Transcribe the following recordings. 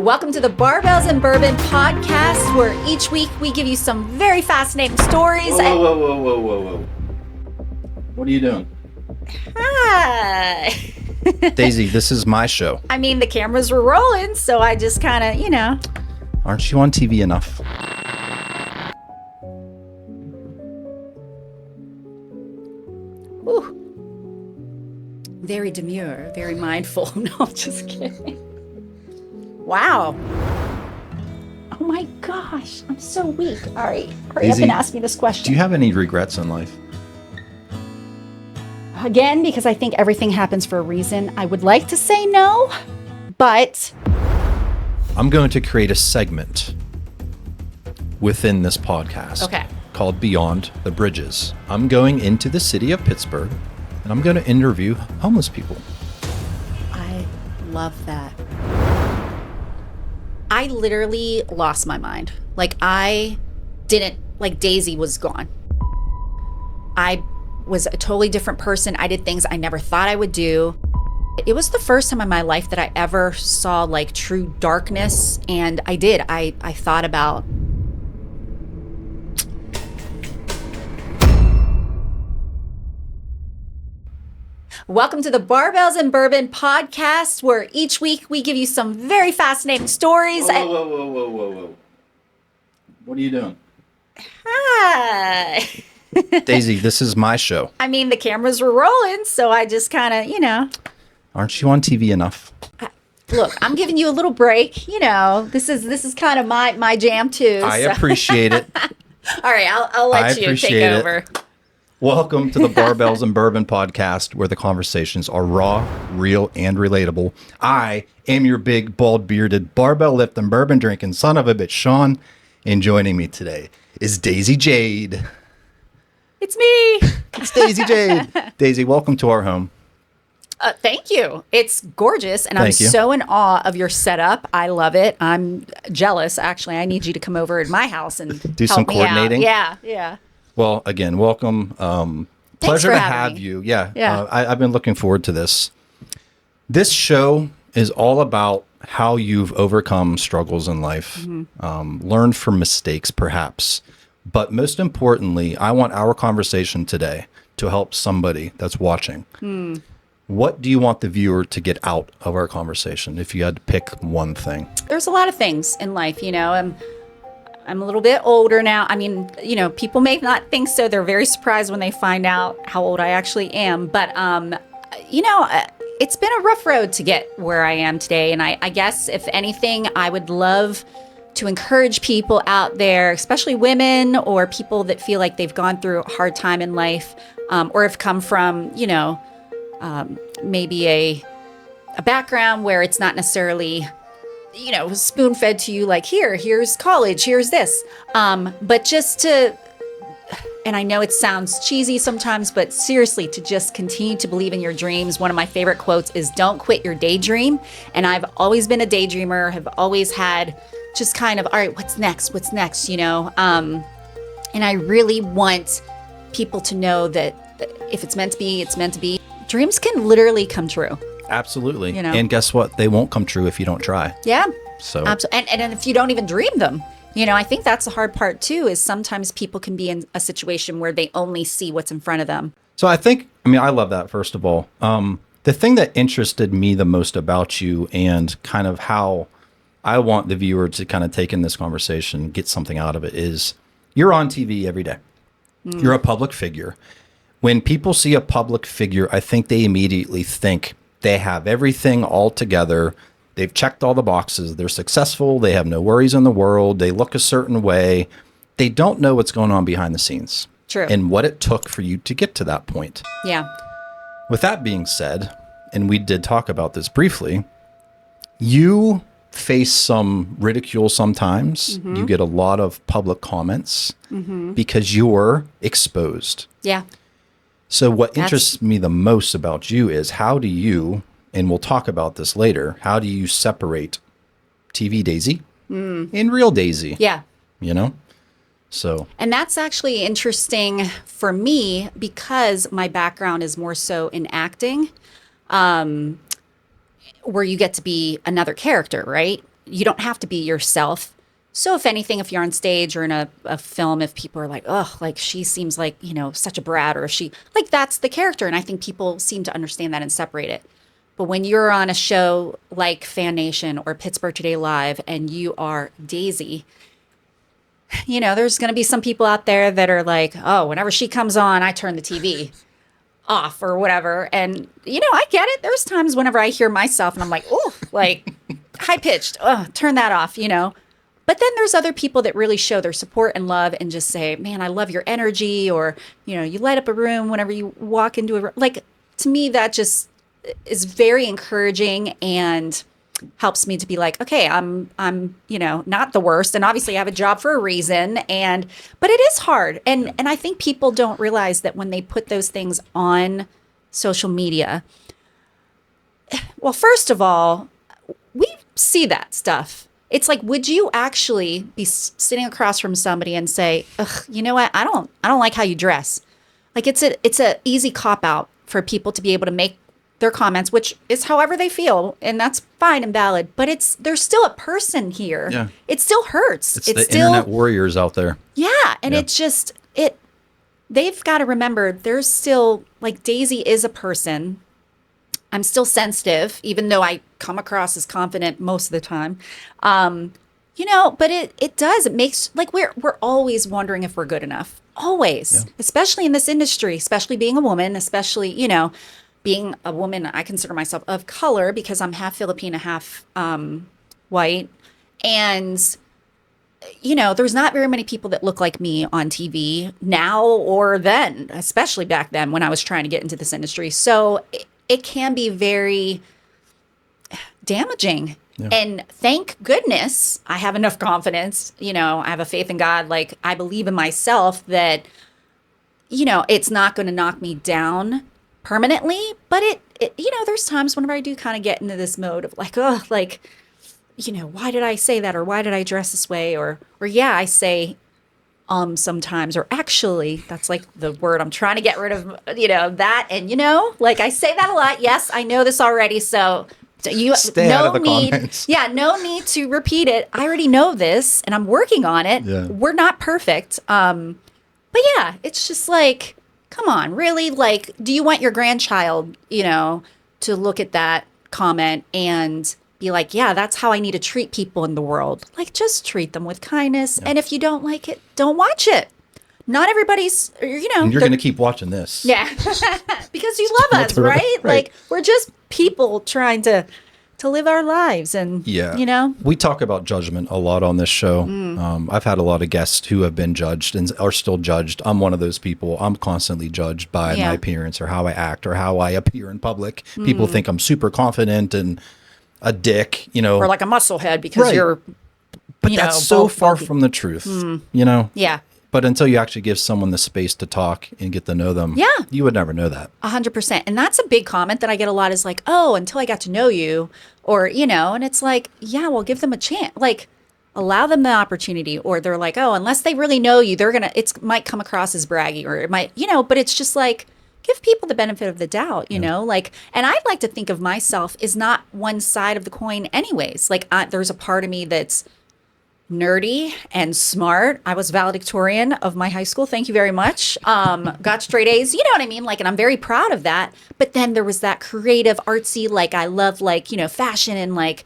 Welcome to the Barbells and Bourbon podcast, where each week we give you some very fascinating stories. Whoa. What are you doing? Hi. Daisy, this is my show. I mean, the cameras were rolling, so I just kind of, Aren't you on TV enough? Ooh. Very demure, very mindful. No, I'm just kidding. Wow. Oh my gosh, I'm so weak. All right, hurry up and ask me this question. Do you have any regrets in life? Again, because I think everything happens for a reason, I would like to say no, but I'm going to create a segment within this podcast called Beyond the Bridges. I'm going into the city of Pittsburgh and I'm going to interview homeless people. I love that. I literally lost my mind. Daisy was gone. I was a totally different person. I did things I never thought I would do. It was the first time in my life that I ever saw true darkness. And I did. I thought about Welcome to the Barbells and Bourbon podcast, where each week we give you some very fascinating stories. Whoa. What are you doing? Hi. Daisy, this is my show. I mean, the cameras were rolling, so I just kind of, Aren't you on TV enough? Look, I'm giving you a little break. This is kind of my jam too. I appreciate it. All right, I'll let you take over. Welcome to the Barbells and Bourbon podcast, where the conversations are raw, real, and relatable. I am your big, bald, bearded, barbell lifting, bourbon drinking son of a bitch, Shaun. And joining me today is Daisy Jade. It's me. It's Daisy Jade. Daisy, welcome to our home. Thank you. It's gorgeous, and I'm so in awe of your setup. I love it. I'm jealous, actually. I need you to come over at my house and do some coordinating. Yeah. Well, again, welcome. Pleasure to have you. Yeah. I've been looking forward to this. This show is all about how you've overcome struggles in life, learned from mistakes, perhaps. But most importantly, I want our conversation today to help somebody that's watching. What do you want the viewer to get out of our conversation if you had to pick one thing? There's a lot of things in life, I'm a little bit older now. I mean, people may not think so. They're very surprised when they find out how old I actually am. But, it's been a rough road to get where I am today. And I guess, if anything, I would love to encourage people out there, especially women or people that feel like they've gone through a hard time in life, or have come from, maybe a background where it's not necessarily spoon fed to you here's college, here's this. But just to, and I know it sounds cheesy sometimes, but seriously, to just continue to believe in your dreams. One of my favorite quotes is, don't quit your daydream. And I've always been a daydreamer, have always had just kind of, all right, what's next? And I really want people to know that if it's meant to be, it's meant to be. Dreams can literally come true. Absolutely. And guess what? They won't come true if you don't try. Yeah. So absolutely. And if you don't even dream them, I think that's the hard part too, is sometimes people can be in a situation where they only see what's in front of them. So I love that, first of all. The thing that interested me the most about you, and kind of how I want the viewer to kind of take in this conversation, get something out of it, is you're on TV every day. You're a public figure. When people see a public figure, I think they immediately think they have everything all together. They've checked all the boxes. They're successful. They have no worries in the world. They look a certain way. They don't know what's going on behind the scenes. True. And what it took for you to get to that point. Yeah. With that being said, and we did talk about this briefly, you face some ridicule sometimes. You get a lot of public comments because you're exposed. Yeah. So what interests me the most about you is, how do you, and we'll talk about this later, how do you separate TV Daisy and real Daisy? Yeah. So. And that's actually interesting for me, because my background is more so in acting. where you get to be another character, right? you don't have to be yourself. So if anything, if you're on stage or in a film, if people are like, oh, like she seems like, such a brat, or if she, like, that's the character. And I think people seem to understand that and separate it. But when you're on a show like Fan Nation or Pittsburgh Today Live and you are Daisy, there's going to be some people out there that are like, oh, whenever she comes on, I turn the TV off or whatever. And, I get it. There's times whenever I hear myself and I'm like, oh, like high pitched, turn that off, But then there's other people that really show their support and love and just say, man, I love your energy, or, you light up a room whenever you walk into a room. Like, to me, that just is very encouraging and helps me to be like, okay, I'm not the worst. And obviously I have a job for a reason. But it is hard. And I think people don't realize that when they put those things on social media, well, first of all, we see that stuff. It's like, would you actually be sitting across from somebody and say, ugh, you know what? I don't like how you dress. Like, it's a easy cop out for people to be able to make their comments, which is however they feel, and that's fine and valid. But there's still a person here. Yeah. It still hurts. It's the still, internet warriors out there. Yeah, and it's just they've got to remember there's still, like, Daisy is a person. I'm still sensitive, even though I come across as confident most of the time. But it makes, like, we're always wondering if we're good enough. Always, especially in this industry, especially being a woman, especially, being a woman. I consider myself of color because I'm half Filipina, half white. And, there's not very many people that look like me on TV now or then, especially back then when I was trying to get into this industry. So it can be very damaging. Yeah. And thank goodness I have enough confidence. I have a faith in God. Like, I believe in myself that, it's not going to knock me down permanently. But there's times whenever I do kind of get into this mode of like, oh, like, why did I say that? Or why did I dress this way? Or yeah, I say sometimes, or actually, that's like the word I'm trying to get rid of, that. And, like, I say that a lot. Yes, I know this already. So you stay out of the comments. Yeah, no need to repeat it. I already know this and I'm working on it. Yeah. We're not perfect. But yeah, it's just like, come on, really? Like, do you want your grandchild, to look at that comment and be like, yeah, that's how I need to treat people in the world. Like, just treat them with kindness. Yeah. And if you don't like it, don't watch it. Not everybody's, And you're going to keep watching this. Yeah. Because you love us, right? Like, we're just people trying to live our lives. And, we talk about judgment a lot on this show. I've had a lot of guests who have been judged and are still judged. I'm one of those people. I'm constantly judged by my appearance or how I act or how I appear in public. People think I'm super confident and a dick, or like a musclehead because you're, but that's so far from the truth, Yeah. But until you actually give someone the space to talk and get to know them, you would never know that. 100%. And that's a big comment that I get a lot is like, oh, until I got to know you, or, and it's like, yeah, well, give them a chance. Like, allow them the opportunity. Or they're like, oh, unless they really know you, it might come across as braggy, or it might, but it's just like, give people the benefit of the doubt, like, and I'd like to think of myself as not one side of the coin anyways. Like, there's a part of me that's nerdy and smart. I was valedictorian of my high school. Thank you very much. Got straight A's, you know what I mean? Like, and I'm very proud of that. But then there was that creative, artsy, like, I love, like, fashion and, like,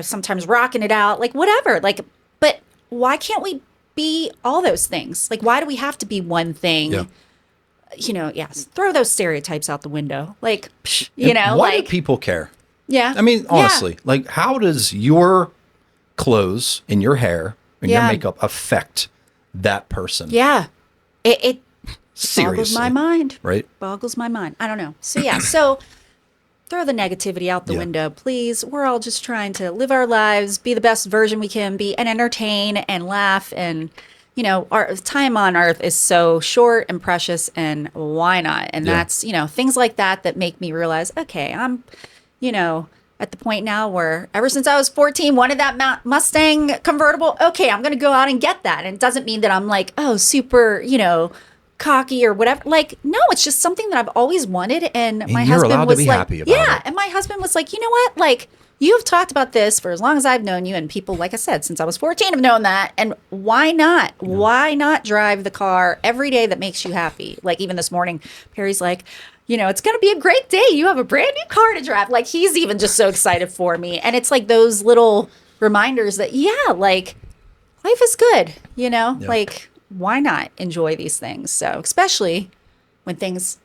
sometimes rocking it out, like, whatever. Like, but why can't we be all those things? Like, why do we have to be one thing? Yeah. Throw those stereotypes out the window. Like, why do people care? Yeah. I mean, honestly, like, how does your clothes and your hair and your makeup affect that person? Yeah. It seriously boggles my mind. Right? Boggles my mind. I don't know. So, yeah. So, throw the negativity out the window, please. We're all just trying to live our lives, be the best version we can be, and entertain and laugh. And, our time on earth is so short and precious, and why not? And that's, things like that make me realize, okay, I'm, at the point now where ever since I was 14, wanted that Mustang convertible. Okay, I'm going to go out and get that. And it doesn't mean that I'm like, oh, super, cocky or whatever. Like, no, it's just something that I've always wanted. And my husband was like, happy about it. And my husband was like, you know what? Like, you have talked about this for as long as I've known you, and people, like I said, since I was 14 have known that. And why not? Yeah. Why not drive the car every day that makes you happy? Like even this morning, Perry's like, it's going to be a great day. You have a brand new car to drive. Like he's even just so excited for me. And it's like those little reminders that, like life is good, yeah. Like why not enjoy these things? So especially when things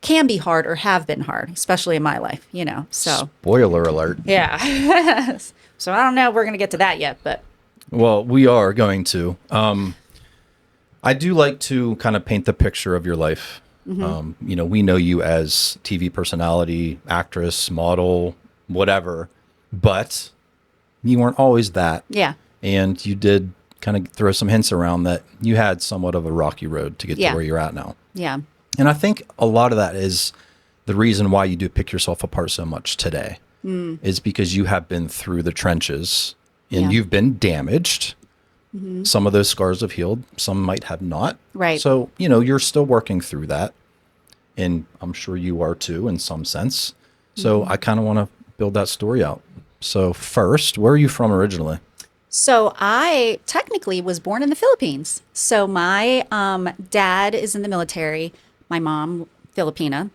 can be hard or have been hard, especially in my life, so. Spoiler alert. Yeah. So I don't know if we're going to get to that yet, but. Well, we are going to. I do like to kind of paint the picture of your life. Mm-hmm. We know you as TV personality, actress, model, whatever, but you weren't always that. Yeah. And you did kind of throw some hints around that you had somewhat of a rocky road to get to where you're at now. Yeah. And I think a lot of that is the reason why you do pick yourself apart so much today is because you have been through the trenches and you've been damaged. Mm-hmm. Some of those scars have healed. Some might have not. Right. So, you're still working through that. And I'm sure you are too, in some sense. So I kind of want to build that story out. So first, where are you from originally? So I technically was born in the Philippines. So my dad is in the military. My mom, Filipina.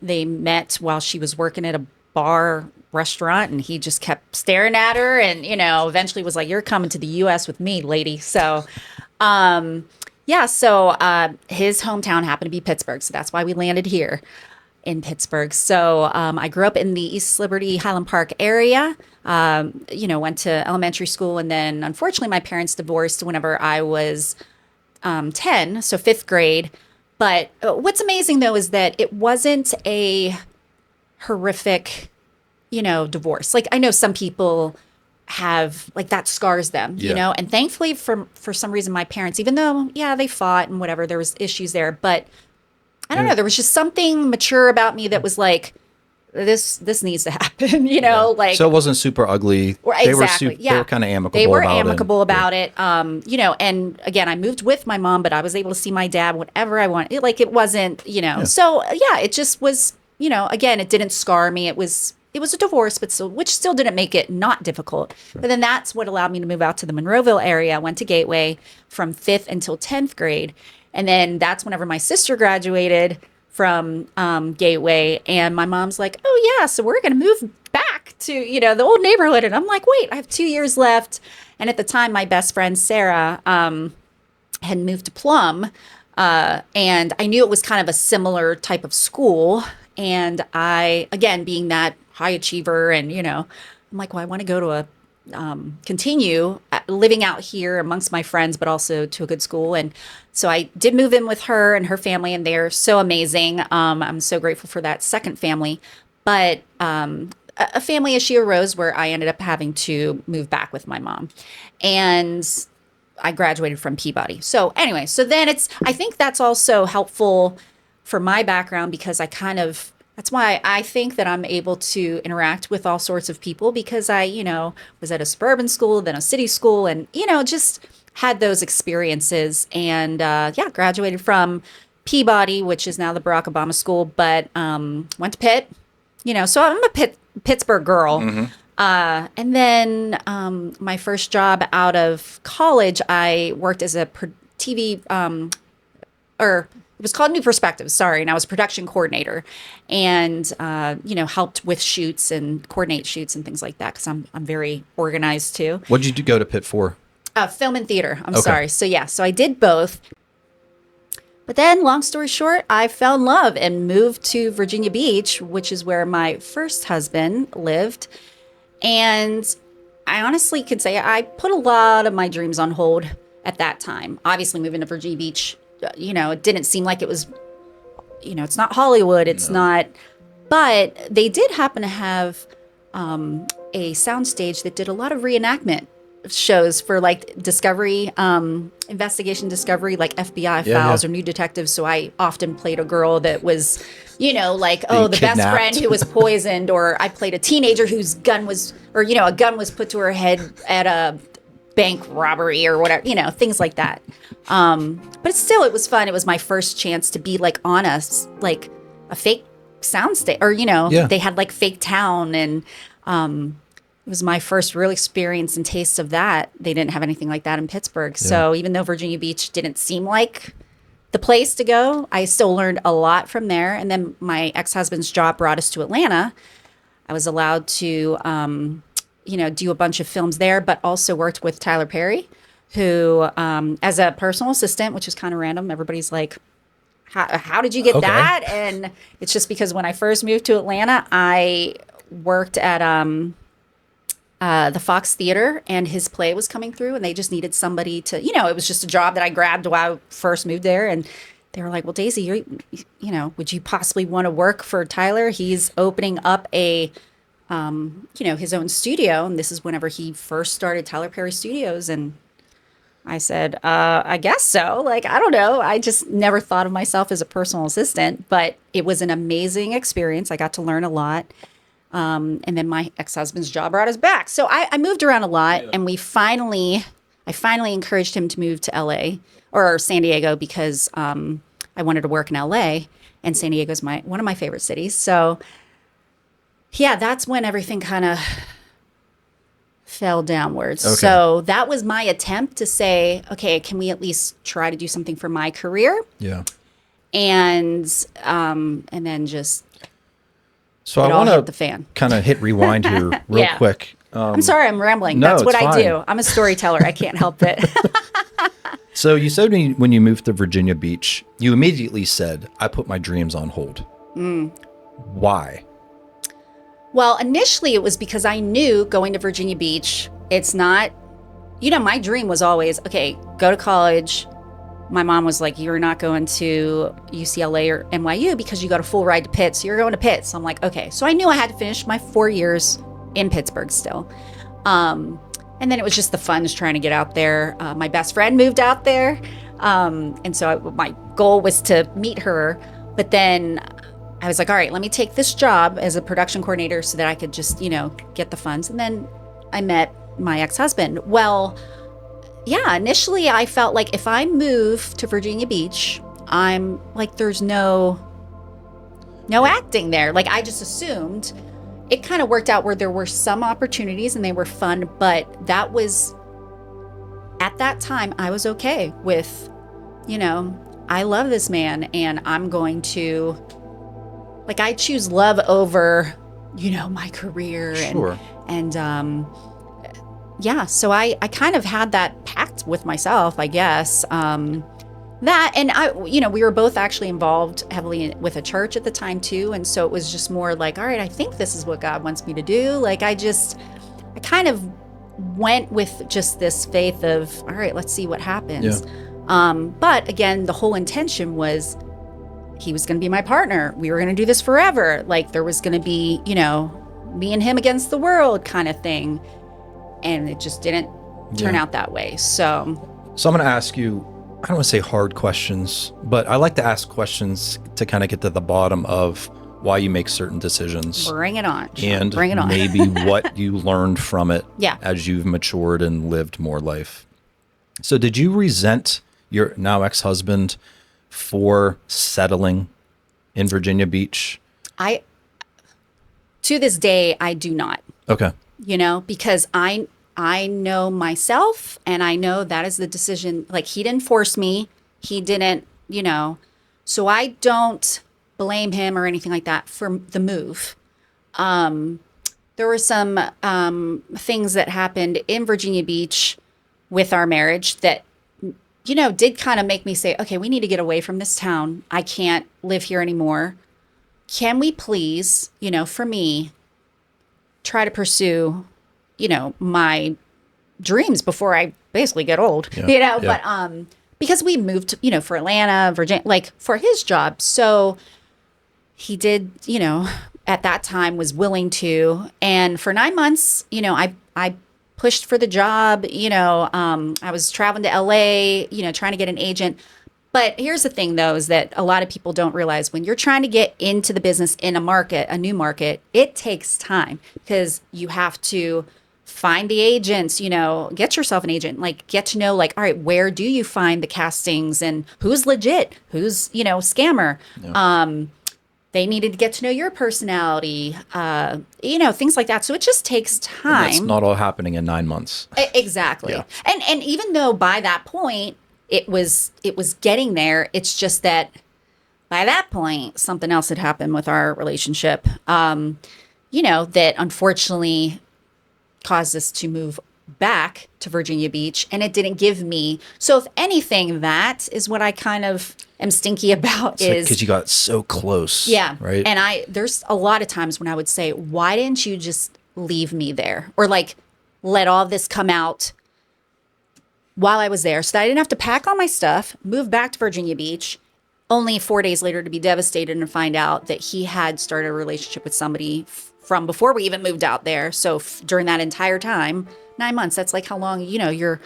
They met while she was working at a bar restaurant, and he just kept staring at her and, eventually was like, you're coming to the U.S. with me, lady. So, his hometown happened to be Pittsburgh. So that's why we landed here in Pittsburgh. So I grew up in the East Liberty, Highland Park area, went to elementary school. And then unfortunately, my parents divorced whenever I was 10, so fifth grade. But what's amazing, though, is that it wasn't a horrific, divorce. Like I know some people have like that scars them, and thankfully for some reason, my parents, even though, they fought and whatever, there was issues there, but I don't know, there was just something mature about me that was like, this needs to happen, like. So it wasn't super ugly. Exactly. They were kind of amicable. They were amicable about it. And again, I moved with my mom, but I was able to see my dad whenever I wanted. Like it wasn't, So it just was, again, it didn't scar me. It was a divorce, but which still didn't make it not difficult. Sure. But then that's what allowed me to move out to the Monroeville area. I went to Gateway from 5th until 10th grade. And then that's whenever my sister graduated from Gateway, and my mom's like, oh yeah, so we're going to move back to, the old neighborhood. And I'm like, wait, I have 2 years left. And at the time, my best friend, Sarah, had moved to Plum. And I knew it was kind of a similar type of school. And I, again, being that high achiever and, I'm like, well, I want to go to continue living out here amongst my friends, but also to a good school. And so I did move in with her and her family, and they're so amazing. I'm so grateful for that second family. But a family issue arose where I ended up having to move back with my mom. And I graduated from Peabody. So anyway, so then I think that's also helpful for my background because that's why I think that I'm able to interact with all sorts of people because I, was at a suburban school, then a city school, and, just had those experiences and, graduated from Peabody, which is now the Barack Obama School, but went to Pitt, so I'm a Pittsburgh girl. Mm-hmm. And then my first job out of college, I worked as a TV, it was called New Perspectives, and I was production coordinator and, helped with shoots and coordinate shoots and things like that because I'm very organized too. What did you go to Pitt for? Film and theater. I'm sorry. So I did both. But then, long story short, I fell in love and moved to Virginia Beach, which is where my first husband lived. And I honestly could say I put a lot of my dreams on hold at that time. Obviously, moving to Virginia Beach, it didn't seem like it was, it's not Hollywood. It's not. But they did happen to have a soundstage that did a lot of reenactment shows for like Discovery, investigation Discovery, like FBI files or New Detectives. So I often played a girl that was, the best friend who was poisoned, or I played a teenager whose gun was, a gun was put to her head at a bank robbery or whatever, things like that. But it was fun. It was my first chance to be like on a fake soundstage, or, Yeah. they had like fake town. And it was my first real experience and taste of that. They didn't have anything like that in Pittsburgh. So even though Virginia Beach didn't seem like the place to go, I still learned a lot from there. And then my ex-husband's job brought us to Atlanta. I was allowed to, do a bunch of films there, but also worked with Tyler Perry, who, as a personal assistant, which is kind of random. Everybody's like, how did you get that? And it's just because when I first moved to Atlanta, I worked at the Fox Theater, and his play was coming through, and they just needed somebody to, it was just a job that I grabbed while I first moved there. And they were like, well, Daisy, would you possibly want to work for Tyler? He's opening up a, his own studio. And this is whenever he first started Tyler Perry Studios. And I said, I guess so. Like, I don't know. I just never thought of myself as a personal assistant, but it was an amazing experience. I got to learn a lot. And then my ex-husband's job brought us back. So I moved around a lot, and I finally encouraged him to move to LA or San Diego because I wanted to work in LA, and San Diego is one of my favorite cities. So yeah, that's when everything kind of fell downwards. Okay. So that was my attempt to say, okay, can we at least try to do something for my career? Yeah. And then just So it I all want hit the to fan. kind of hit rewind here real Yeah. quick. I'm sorry, I'm rambling. no, That's what it's I fine. do. I'm a storyteller. I can't help it. So you said when you moved to Virginia Beach, you immediately said, I put my dreams on hold. Why? Well, initially it was because I knew going to Virginia Beach, it's not, my dream was always, okay, go to college. My mom was like, you're not going to UCLA or NYU because you got a full ride to Pitt. So you're going to Pitt. So I'm like, okay. So I knew I had to finish my 4 years in Pittsburgh still. And then it was just the fun is trying to get out there. My best friend moved out there. And so my goal was to meet her. But then I was like, all right, let me take this job as a production coordinator so that I could just, get the funds. And then I met my ex-husband. Well, yeah, initially I felt like if I move to Virginia Beach, I'm like, there's no acting there. Like, I just assumed. It kind of worked out where there were some opportunities and they were fun, but that was, at that time, I was okay with, I love this man and I'm going to, like, I choose love over, my career. Sure. And yeah, so I kind of had that pact with myself, I guess. That, and we were both actually involved heavily with a church at the time too. And so it was just more like, all right, I think this is what God wants me to do. Like, I kind of went with just this faith of, all right, let's see what happens. Yeah. But again, the whole intention was he was going to be my partner. We were going to do this forever. Like, there was going to be, me and him against the world kind of thing. And it just didn't turn out that way. So I'm going to ask you, I don't want to say hard questions, but I like to ask questions to kind of get to the bottom of why you make certain decisions. Bring it on. And bring it on. maybe what you learned from it as you've matured and lived more life. So did you resent your now ex-husband for settling in Virginia Beach? To this day, I do not. Okay. Because I know myself and I know that is the decision. Like, he didn't force me. He didn't, so I don't blame him or anything like that for the move. There were some things that happened in Virginia Beach with our marriage that, did kind of make me say, okay, we need to get away from this town. I can't live here anymore. Can we please, for me, try to pursue, my dreams before I basically get old, but, because we moved, for Atlanta, Virginia, like for his job. So he did, at that time was willing to, and for 9 months, I pushed for the job, I was traveling to LA, trying to get an agent. But here's the thing, though, is that a lot of people don't realize when you're trying to get into the business in a new market, it takes time because you have to find the agents, get yourself an agent, like get to know, like, all right, where do you find the castings and who's legit, who's, scammer. Yeah. they needed to get to know your personality, things like that. So it just takes time. It's not all happening in 9 months. Exactly. Yeah. And even though by that point it was getting there, it's just that by that point something else had happened with our relationship, that unfortunately caused us to move back to Virginia Beach, and it didn't give me. So if anything, that is what I kind of am stinky about, is because you got so close. yeah. Right. And there's a lot of times when I would say, why didn't you just leave me there? Or like let all this come out while I was there so that I didn't have to pack all my stuff, move back to Virginia Beach, only 4 days later to be devastated and find out that he had started a relationship with somebody from before we even moved out there. So during that entire time, 9 months, that's like how long, you're,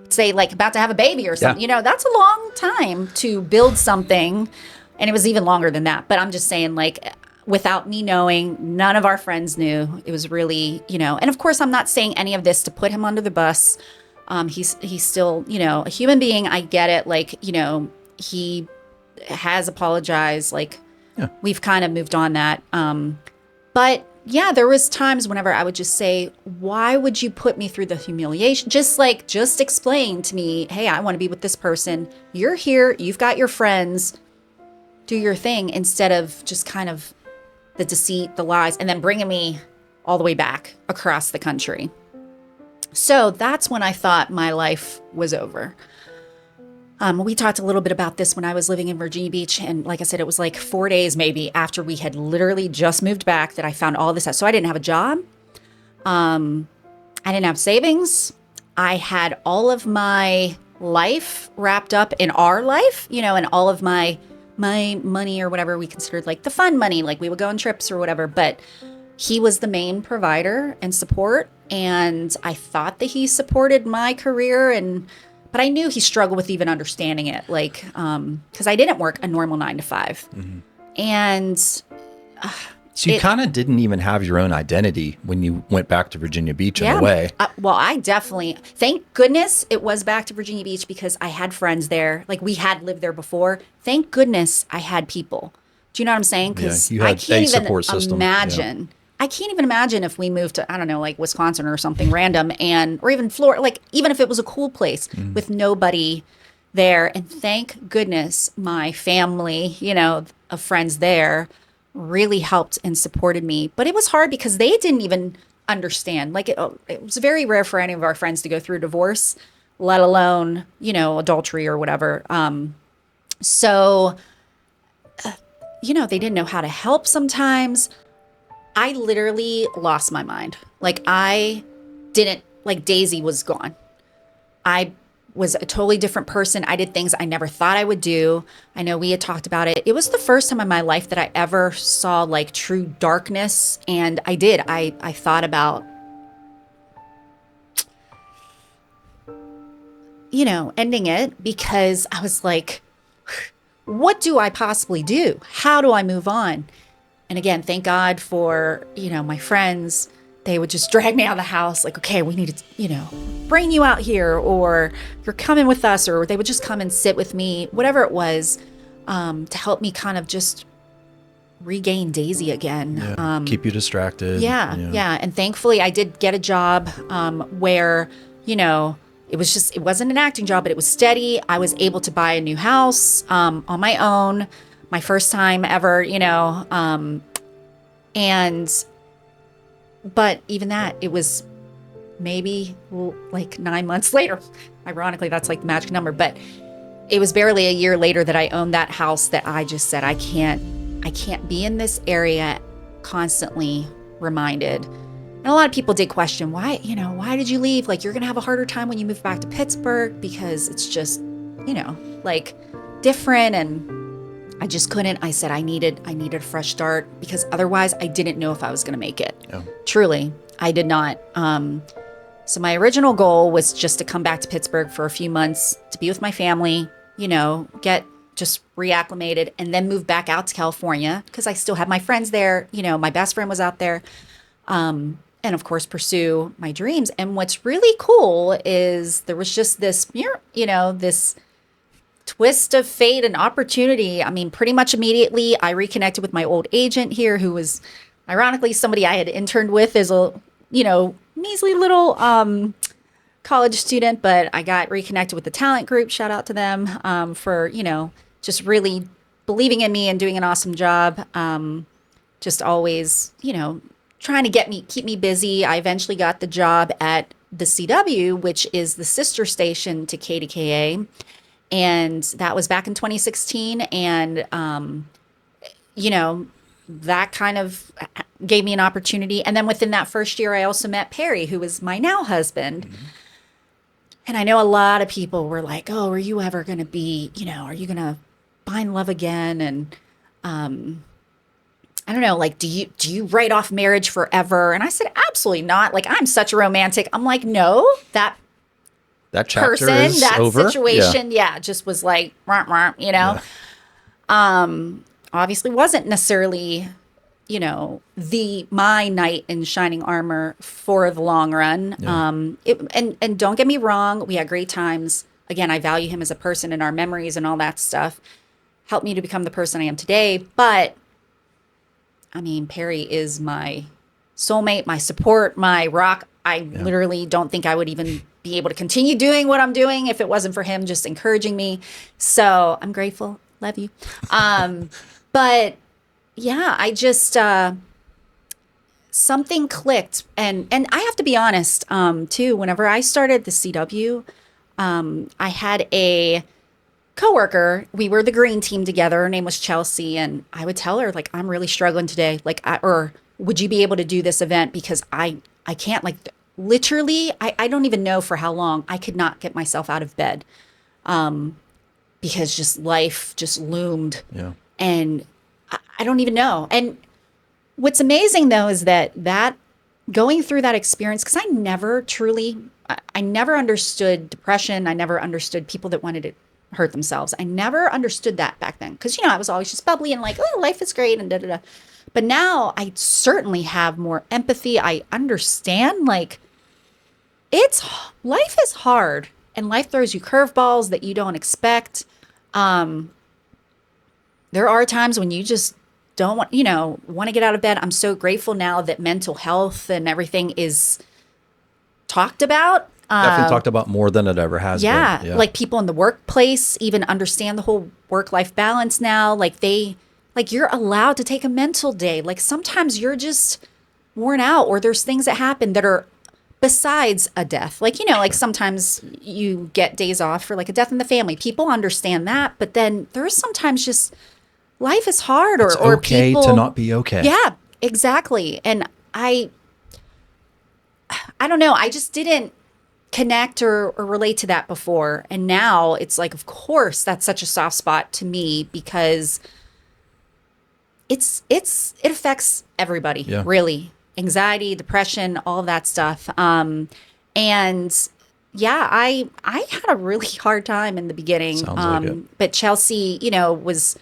say, like about to have a baby or something. Yeah. That's a long time to build something. And it was even longer than that. But I'm just saying, like, without me knowing, none of our friends knew. It was really, and of course, I'm not saying any of this to put him under the bus. He's still, a human being. I get it. Like, he has apologized. Like, we've kind of moved on that. But yeah, there was times whenever I would just say, why would you put me through the humiliation? Just explain to me, hey, I want to be with this person. You're here. You've got your friends. Do your thing, instead of just kind of the deceit, the lies, and then bringing me all the way back across the country. So that's when I thought my life was over. We talked a little bit about this when I was living in Virginia Beach. And like I said, it was like 4 days maybe after we had literally just moved back that I found all this out. So I didn't have a job. I didn't have savings. I had all of my life wrapped up in our life, and all of my money or whatever we considered like the fun money, like we would go on trips or whatever. But he was the main provider and support. And I thought that he supported my career, but I knew he struggled with even understanding it, like, because I didn't work a normal 9 to 5. Mm-hmm. And so you kind of didn't even have your own identity when you went back to Virginia Beach in a way. Well, I definitely, thank goodness it was back to Virginia Beach, because I had friends there. Like, we had lived there before. Thank goodness I had people. Do you know what I'm saying? Because you had I can't a support system. Imagine. I can't even imagine if we moved to, I don't know, like Wisconsin or something random, or even Florida, like even if it was a cool place with nobody there. And thank goodness my family, of friends there really helped and supported me. But it was hard because they didn't even understand. Like, it was very rare for any of our friends to go through divorce, let alone, adultery or whatever. So, they didn't know how to help sometimes. I literally lost my mind. Like, Daisy was gone. I was a totally different person. I did things I never thought I would do. I know we had talked about it. It was the first time in my life that I ever saw like true darkness. And I did. I thought about, ending it, because I was like, what do I possibly do? How do I move on? And again, thank God for, my friends. They would just drag me out of the house, like, okay, we need to, bring you out here, or you're coming with us, or they would just come and sit with me, whatever it was, to help me kind of just regain Daisy again. Yeah, keep you distracted. Yeah. And thankfully I did get a job where, it wasn't an acting job, but it was steady. I was able to buy a new house on my own. My first time ever, but even that, it was maybe like 9 months later. Ironically, that's like the magic number, but it was barely a year later that I owned that house that I just said, I can't be in this area constantly reminded. And a lot of people did question, why did you leave? Like, you're going to have a harder time when you move back to Pittsburgh, because it's just, like different. And I just couldn't. I said I needed a fresh start, because otherwise I didn't know if I was going to make it. Yeah. Truly, I did not. So my original goal was just to come back to Pittsburgh for a few months to be with my family, get just reacclimated, and then move back out to California, because I still had my friends there. My best friend was out there. And of course, pursue my dreams. And what's really cool is there was just this, this twist of fate and opportunity. I mean, pretty much immediately, I reconnected with my old agent here, who was ironically somebody I had interned with as a, measly little college student, but I got reconnected with the talent group. Shout out to them for, just really believing in me and doing an awesome job. Just always, trying to keep me busy. I eventually got the job at the CW, which is the sister station to KDKA. And that was back in 2016. And, that kind of gave me an opportunity. And then within that first year, I also met Perry, who is my now husband. Mm-hmm. And I know a lot of people were like, oh, are you ever going to be, are you going to find love again? And I don't know, like, do you write off marriage forever? And I said, absolutely not. Like, I'm such a romantic. I'm like, no, that chapter person, is that over. situation, just was like, Yeah. Obviously wasn't necessarily, my knight in shining armor for the long run. Yeah. And don't get me wrong, we had great times. Again, I value him as a person and our memories and all that stuff helped me to become the person I am today. But I mean, Perry is my soulmate, my support, my rock. I literally don't think I would even be able to continue doing what I'm doing if it wasn't for him just encouraging me. So I'm grateful. Love you. But yeah, I just, something clicked. And I have to be honest, too, whenever I started the CW, I had a coworker. We were the green team together. Her name was Chelsea. And I would tell her, like, I'm really struggling today. Like, or would you be able to do this event? Because I can't, like, literally, I don't even know for how long I could not get myself out of bed. Because just life just loomed. Yeah. And I don't even know. And what's amazing though, is that going through that experience, because I never understood depression. I never understood people that wanted to hurt themselves. I never understood that back then. Because, I was always just bubbly and like, oh, life is great and da-da-da. But now I certainly have more empathy. I understand, like, life is hard and life throws you curveballs that you don't expect. There are times when you just don't want to get out of bed. I'm so grateful now that mental health and everything is talked about. Definitely talked about more than it ever has been. Yeah. Like people in the workplace even understand the whole work-life balance now. Like you're allowed to take a mental day. Like sometimes you're just worn out or there's things that happen that are besides a death. Like, like sometimes you get days off for like a death in the family. People understand that. But then there's sometimes just life is hard or okay people, to not be okay. Yeah, exactly. And I don't know. I just didn't connect or relate to that before. And now it's like, of course, that's such a soft spot to me because it affects everybody, really. Anxiety, depression, all of that stuff. And yeah, I had a really hard time in the beginning. Sounds like it. But Chelsea, was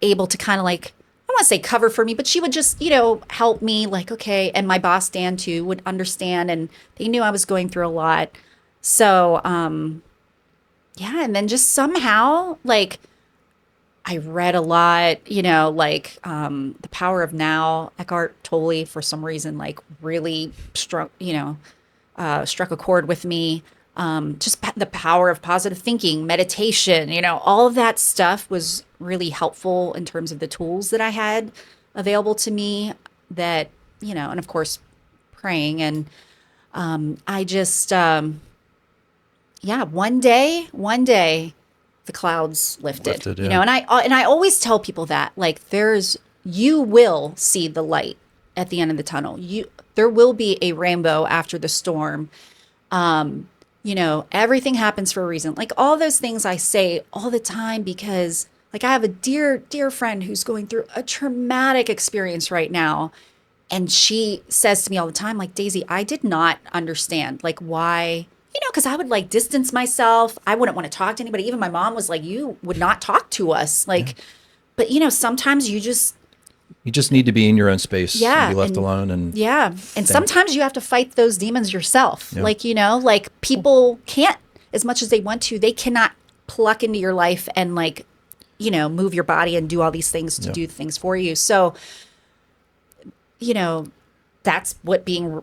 able to kind of like, I don't want to say cover for me, but she would just, help me like, okay. And my boss, Dan, too, would understand. And they knew I was going through a lot. So, yeah. And then just somehow, like, I read a lot, The Power of Now, Eckhart Tolle, for some reason, like really struck a chord with me. Just the power of positive thinking, meditation, all of that stuff was really helpful in terms of the tools that I had available to me that, and of course praying. And I just, one day, the clouds lifted, yeah. And I always tell people that, like, you will see the light at the end of the tunnel. There will be a rainbow after the storm. Everything happens for a reason. Like all those things I say all the time because like I have a dear, dear friend who's going through a traumatic experience right now. And she says to me all the time, like, Daisy, I did not understand like why, because I would like distance myself. I wouldn't want to talk to anybody. Even my mom was like, you would not talk to us. Like, but sometimes you just need to be in your own space and be left and, alone. And and sometimes you have to fight those demons yourself. Yeah. Like, like people can't, as much as they want to, they cannot pluck into your life and like, you know, move your body and do all these things to do things for you. So, you know, that's what being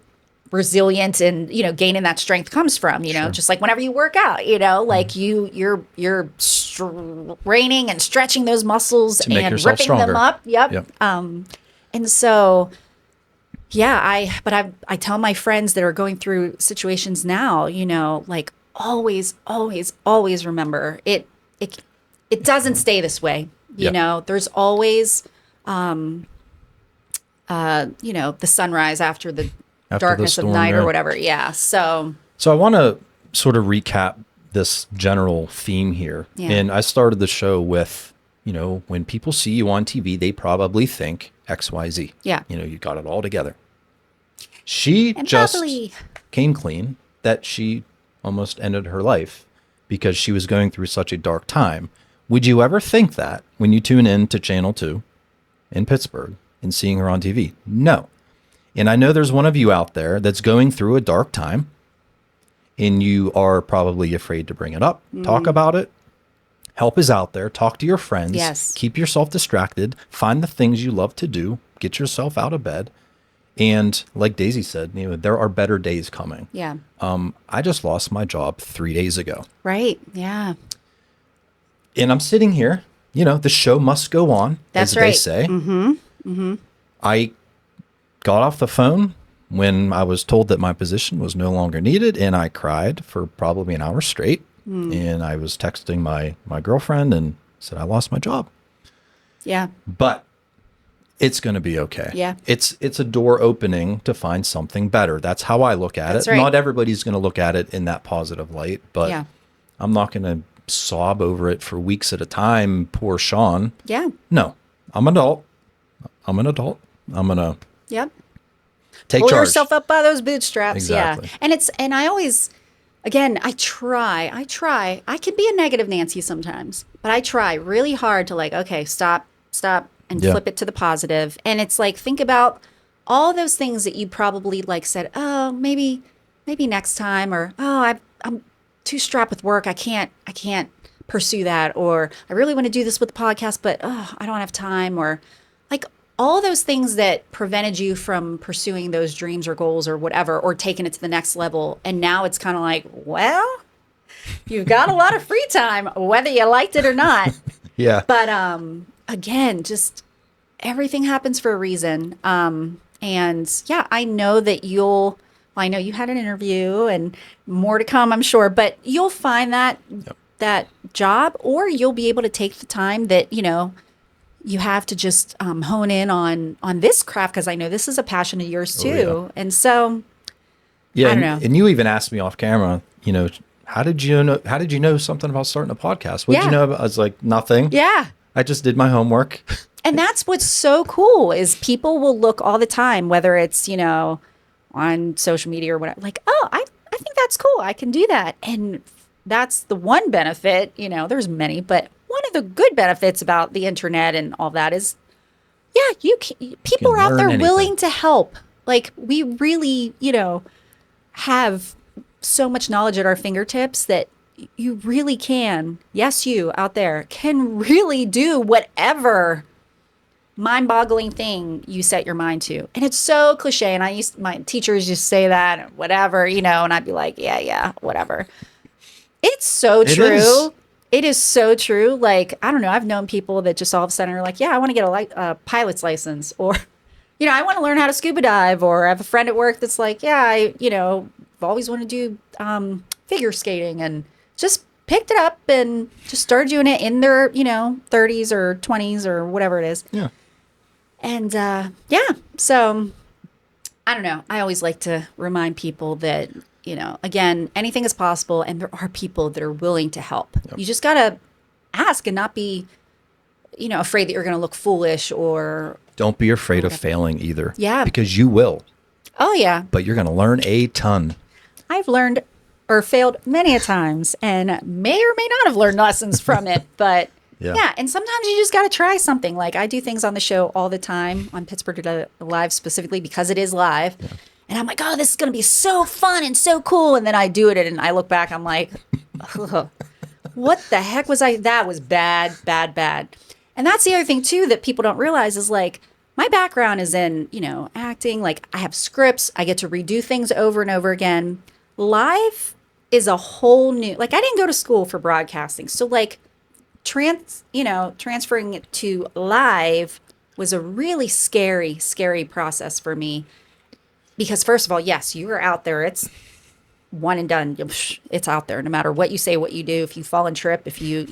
resilient and, you know, gaining that strength comes from, you know, just like whenever you work out, you know, like you're straining and stretching those muscles to make and yourself ripping stronger. them up. Yep. And so, yeah, I tell my friends that are going through situations now, you know, like always remember it doesn't stay this way. You know, there's always, you know, the sunrise after the darkness storm, of night or whatever. Yeah. So I want to sort of recap this general theme here. Yeah. And I started the show with, you know, when people see you on TV, they probably think XYZ. Yeah. You know, you got it all together. She and just bubbly. came clean that she almost ended her life because she was going through such a dark time. Would you ever think that when you tune in to Channel 2 in Pittsburgh and seeing her on TV? No. And I know there's one of you out there that's going through a dark time and you are probably afraid to bring it up, talk about it. Help is out there. Talk to your friends. Yes. Keep yourself distracted. Find the things you love to do. Get yourself out of bed. And like Daisy said, you know, there are better days coming. Yeah. I just lost my job 3 days ago. Right. Yeah. And I'm sitting here, you know, the show must go on, That's as right. they say. I got off the phone when I was told that my position was no longer needed, and I cried for probably an hour straight. And I was texting my girlfriend and said, I lost my job. Yeah. But it's going to be okay. Yeah. It's a door opening to find something better. That's how I look at That's it. right. Not everybody's going to look at it in that positive light, but Yeah. I'm not going to sob over it for weeks at a time. Poor Shaun. Yeah. No, I'm an adult. I'm going to Yep. take Pull charge. yourself up by those bootstraps. Exactly. Yeah. And I always, again, I try. I can be a negative Nancy sometimes, but I try really hard to like, okay, stop, and Yeah. flip it to the positive. And it's like, think about all those things that you probably like said, oh, maybe next time, or, oh, I'm too strapped with work. I can't pursue that. Or I really want to do this with the podcast, but, oh, I don't have time. Or like all those things that prevented you from pursuing those dreams or goals or whatever, or taking it to the next level. And now it's kind of like, well, you've got a lot of free time, whether you liked it or not. Yeah. But again, just everything happens for a reason. And yeah, I know that I know you had an interview and more to come, I'm sure, but you'll find that job, or you'll be able to take the time that, you know, you have to just hone in on this craft, because I know this is a passion of yours too. And so, Yeah. I don't know. And you even asked me off camera, you know, how did you know something about starting a podcast? What did you know about? I was like, nothing. yeah. I just did my homework. And that's what's so cool is people will look all the time, whether it's, you know, on social media or whatever, like, oh, I think that's cool. I can do that. And that's the one benefit, you know, there's many, but one of the good benefits about the internet and all that is, yeah, people are out learn there anything. willing to help. Like we really, you know, have so much knowledge at our fingertips that you really can, yes, you out there can really do whatever mind-boggling thing you set your mind to. And it's so cliche. And my teachers just say that, whatever, you know, and I'd be like, yeah, whatever. It's so It true. is. It is so true. Like, I don't know. I've known people that just all of a sudden are like, yeah, I want to get a pilot's license, or, you know, I want to learn how to scuba dive, or I have a friend at work that's like, yeah, I've always wanted to do figure skating, and just picked it up and just started doing it in their, 30s or 20s or whatever it is. Yeah. And so I don't know. I always like to remind people that, again, anything is possible, and there are people that are willing to help. Yep. You just got to ask and not be, afraid that you're going to look foolish, or don't be afraid of failing either. Yeah. Because you will. Oh, yeah. But you're going to learn a ton. I've learned or failed many a times, and may or may not have learned lessons from it. But yeah. And sometimes you just got to try something. Like I do things on the show all the time, on Pittsburgh Live specifically, because it is live. Yeah. And I'm like, oh, this is going to be so fun and so cool. And then I do it, and I look back, I'm like, what the heck was I? That was bad, bad, bad. And that's the other thing too that people don't realize is like my background is in, acting. Like I have scripts. I get to redo things over and over again. Live is a whole new, like I didn't go to school for broadcasting. So like transferring it to live was a really scary, scary process for me. Because first of all, yes, you are out there. It's one and done. It's out there no matter what you say, what you do. If you fall and trip, if you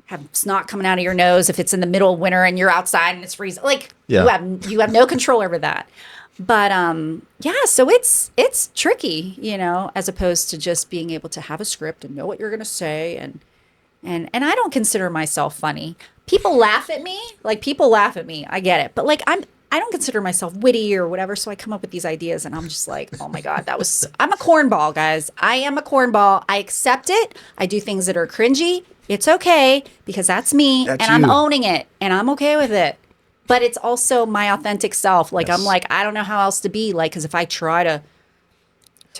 have snot coming out of your nose, if it's in the middle of winter and you're outside and it's freezing, like you have no control over that. But so it's tricky, as opposed to just being able to have a script and know what you're going to say. And I don't consider myself funny. People laugh at me. I get it. But like I don't consider myself witty or whatever, so I come up with these ideas and I'm just like, oh my God, I'm a cornball, guys. I am a cornball. I accept it. I do things that are cringy. It's okay because that's me and I'm owning it and I'm okay with it. But it's also my authentic self. Like, yes. I'm like, I don't know how else to be like, because if I try to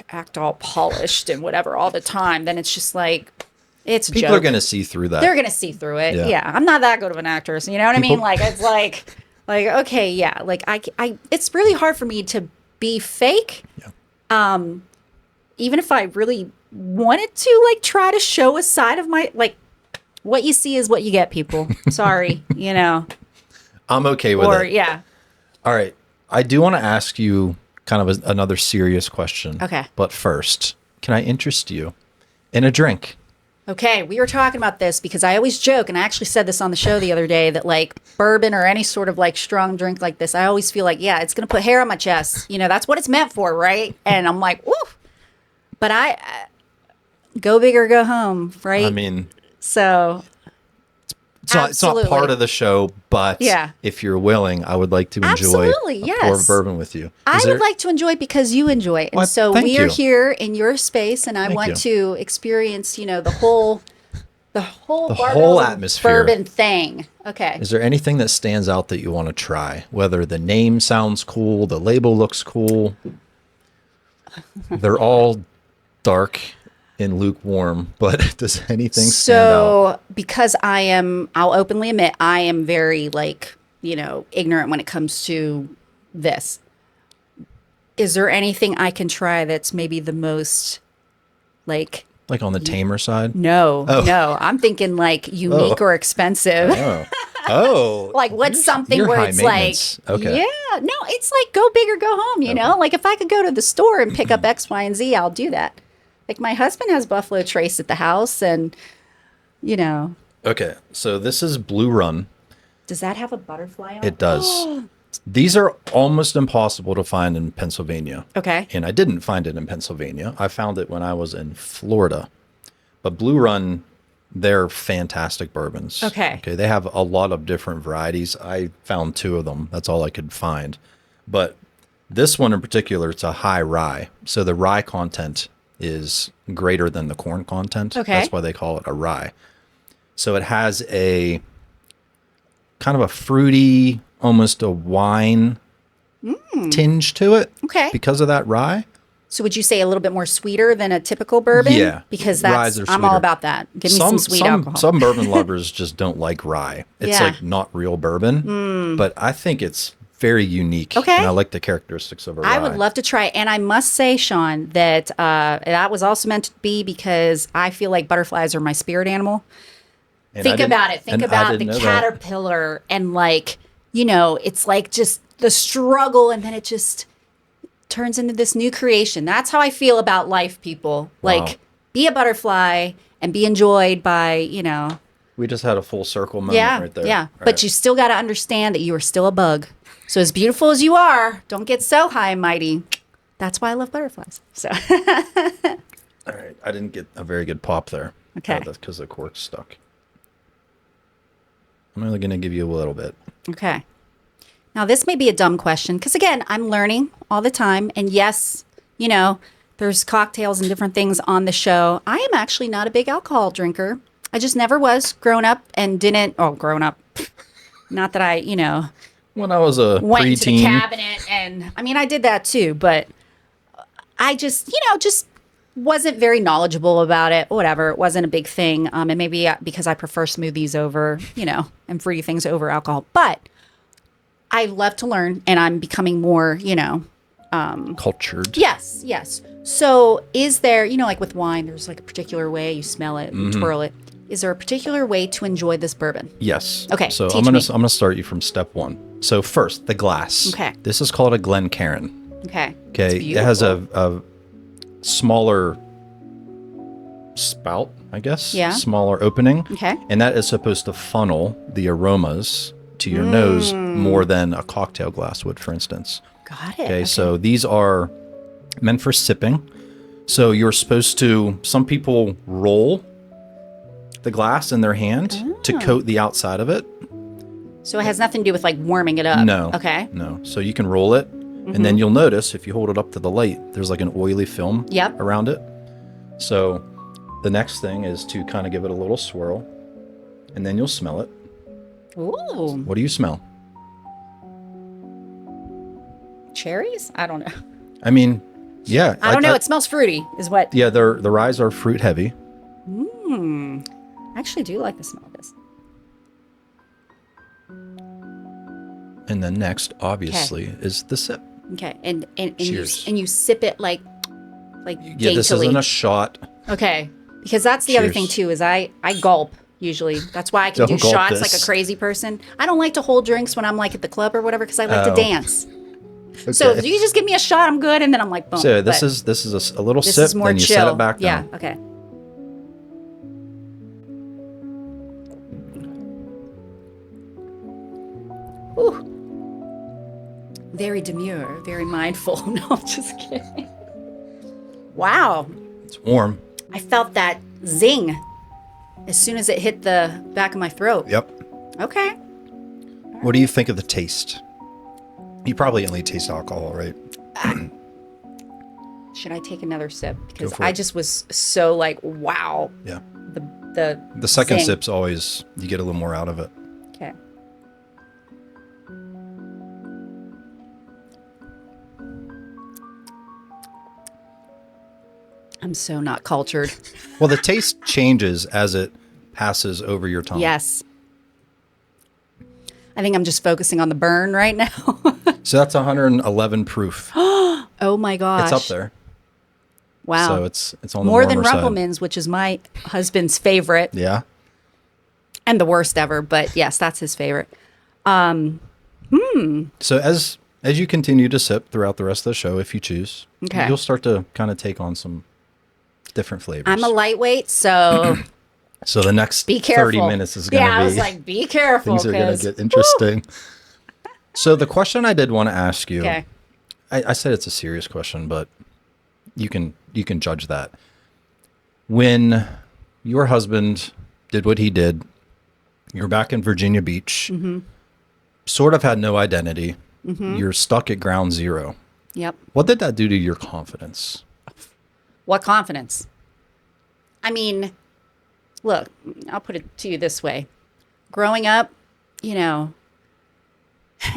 act all polished and whatever all the time, then it's just like, it's a joke. People are going to see through that. They're going to see through it. Yeah. I'm not that good of an actress. You know what I mean? Like, it's like, okay, yeah. Like I it's really hard for me to be fake. Yeah. Even if I really wanted to like try to show a side of my, like what you see is what you get, people. Sorry, I'm okay with it. Yeah. All right. I do want to ask you kind of another serious question. Okay. But first, can I interest you in a drink? Okay, we were talking about this because I always joke, and I actually said this on the show the other day, that like bourbon or any sort of like strong drink like this, I always feel like, yeah, it's going to put hair on my chest. That's what it's meant for, right? And I'm like, ooh. But I go big or go home, right? I mean, so it's not part of the show, but if you're willing, I would like to enjoy a pour of bourbon with you. I would like to enjoy it because you enjoy it. And so we are here in your space, and I want to experience, the whole atmosphere, bourbon thing. Okay. Is there anything that stands out that you want to try? Whether the name sounds cool, the label looks cool. They're all dark and lukewarm, but does anything stand out? Because I'll openly admit, I am very ignorant when it comes to this. Is there anything I can try that's maybe the most like on the tamer side? No. I'm thinking unique or expensive. Like what's something where it's okay. Yeah, no, it's go big or go home, you know? Like if I could go to the store and pick up X, Y, and Z, I'll do that. Like my husband has Buffalo Trace at the house and, Okay, so this is Blue Run. Does that have a butterfly on it? It does. These are almost impossible to find in Pennsylvania. Okay. And I didn't find it in Pennsylvania. I found it when I was in Florida. But Blue Run, they're fantastic bourbons. Okay. They have a lot of different varieties. I found 2 of them. That's all I could find. But this one in particular, it's a high rye. So the rye content is greater than the corn content. Okay. That's why they call it a rye. So it has a kind of a fruity, almost a wine tinge to it. Okay. Because of that rye. So would you say a little bit more sweeter than a typical bourbon? Yeah. Because I'm all about that. Give me some sweet alcohol. Some bourbon lovers just don't like rye. It's not real bourbon. But I think it's very unique. Okay. And I like the characteristics of a rye. I would love to try it. And I must say, Shaun, that that was also meant to be because I feel like butterflies are my spirit animal. And think about it. Think about the caterpillar and it's just the struggle and then it just turns into this new creation. That's how I feel about life, people. Wow. Be a butterfly and be enjoyed by, We just had a full circle moment right there. Yeah. All but you still got to understand that you are still a bug. So as beautiful as you are, don't get so high and mighty. That's why I love butterflies. So. All right. I didn't get a very good pop there. Okay. That's because the cork's stuck. I'm only going to give you a little bit. Okay. Now, this may be a dumb question because, again, I'm learning all the time. And yes, there's cocktails and different things on the show. I am actually not a big alcohol drinker. I just never was growing up and didn't. Oh, growing up. Not that I, when I was a went preteen. to the cabinet and I did that too. But I just, wasn't very knowledgeable about it, whatever. It wasn't a big thing. And maybe because I prefer smoothies over, and fruity things over alcohol. But I love to learn, and I'm becoming more, Cultured. Yes, yes. So is there, like with wine, there's like a particular way you smell it, you twirl it. Is there a particular way to enjoy this bourbon? Yes. Okay, So teach I'm me. gonna start you from step one. So first, the glass. Okay. This is called a Glencairn. Okay. Okay. It's It has beautiful. a smaller spout, I guess. Yeah. Smaller opening. Okay. And that is supposed to funnel the aromas to your nose more than a cocktail glass would, for instance. Got it. Okay. So these are meant for sipping. So you're supposed to, some people roll the glass in their hand to coat the outside of it. So it has nothing to do with like warming it up. No. Okay. No. So you can roll it, and then you'll notice if you hold it up to the light, there's like an oily film Yep. around it. So the next thing is to kind of give it a little swirl, and then you'll smell it. Ooh. What do you smell? Cherries? I don't know. I mean, yeah. I don't know. It smells fruity, is what. Yeah, the ryes are fruit heavy. I actually do like the smell of this. And then next, obviously, is the sip. Okay. And Cheers. you sip it like Yeah, daintily. this isn't a shot. Okay. Because that's the other Cheers. thing too, is I gulp usually. That's why I can do Don't gulp shots this. like a crazy person. I don't like to hold drinks when I'm like at the club or whatever because I like to Oh. dance. So if you just give me a shot, I'm good, and then I'm like, boom. So this But is a little this sip, is more then you chill. set it back down. Yeah. Okay. Ooh. Very demure, very mindful. No, I'm just kidding. Wow. It's warm. I felt that zing as soon as it hit the back of my throat. Yep. Okay. What do you think of the taste? You probably only taste alcohol, right? Should I take another sip? Because for I it. just was so like, wow. Yeah. The second zing. sip's always, you get a little more out of it. Okay. I'm so not cultured. Well, the taste changes as it passes over your tongue. Yes. I think I'm just focusing on the burn right now. So that's 111 proof. Oh my gosh. It's up there. Wow. So it's on the More than warmer side. Rumpelmann's, which is my husband's favorite Yeah. and the worst ever. But yes, that's his favorite. So as you continue to sip throughout the rest of the show, if you choose, Okay. you'll start to kind of take on some different flavors. I'm a lightweight, so So the next be careful. 30 minutes is going to yeah, be I was like, be careful. things are going 'cause- to get interesting. So the question I did want to ask you, Okay. I said it's a serious question, but you can judge that. When your husband did what he did, you're back in Virginia Beach, sort of had no identity. You're stuck at ground zero. Yep. What did that do to your confidence? What confidence? I mean, look, I'll put it to you this way. Growing up,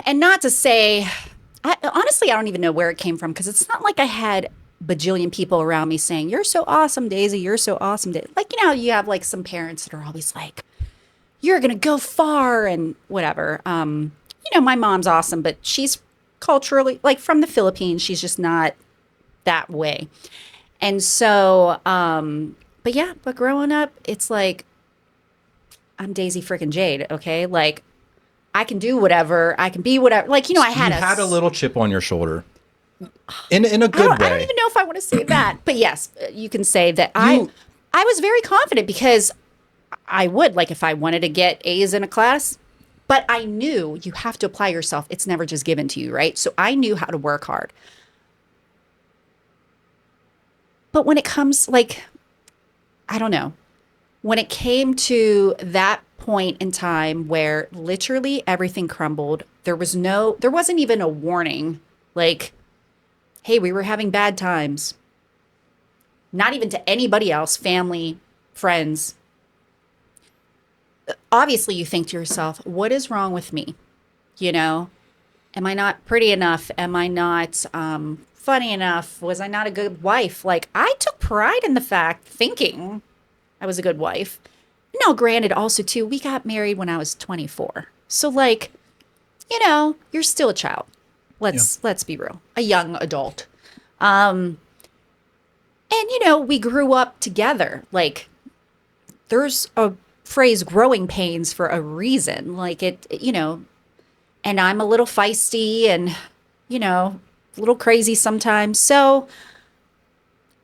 and not to say, honestly, I don't even know where it came from because it's not like I had bajillion people around me saying, "You're so awesome, Daisy. You're so awesome." Like, you have like some parents that are always like, "You're going to go far," and whatever. My mom's awesome, but she's culturally, like from the Philippines, she's just not that way. And so, but growing up, it's like, I'm Daisy freaking Jade, okay? Like, I can do whatever, I can be whatever. Like, I had a little chip on your shoulder. In a good I don't way. even know if I want to say that. But yes, you can say that I was very confident because I would, like, if I wanted to get A's in a class, but I knew you have to apply yourself. It's never just given to you, right? So I knew how to work hard. But when it comes, like, I don't know, when it came to that point in time where literally everything crumbled, there wasn't even a warning, like, hey, we were having bad times. Not even to anybody else, family, friends. Obviously, you think to yourself, what is wrong with me? Am I not pretty enough? Am I not funny enough, was I not a good wife? Like, I took pride in the fact, thinking I was a good wife. Now, granted, also, too, we got married when I was 24. So, like, you're still a child. Let's be real. A young adult. And, we grew up together. Like, there's a phrase, growing pains, for a reason. Like, and I'm a little feisty and, a little crazy sometimes. So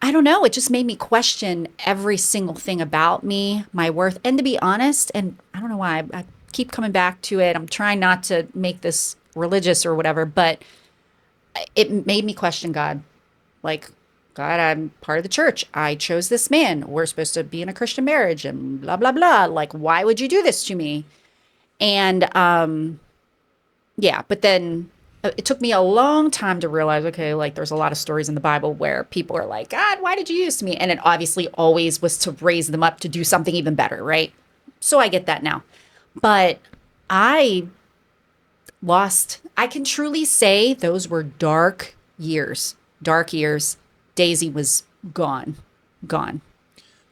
I don't know. It just made me question every single thing about me, my worth. And to be honest, and I don't know why I keep coming back to it. I'm trying not to make this religious or whatever, but it made me question God. Like, God, I'm part of the church. I chose this man. We're supposed to be in a Christian marriage and blah, blah, blah. Like, why would you do this to me? And, yeah, but then it took me a long time to realize, okay, like, there's a lot of stories in the Bible where people are like, God, why did you use me? And it obviously always was to raise them up to do something even better, right? So I get that now. But I can truly say those were dark years. Daisy was gone.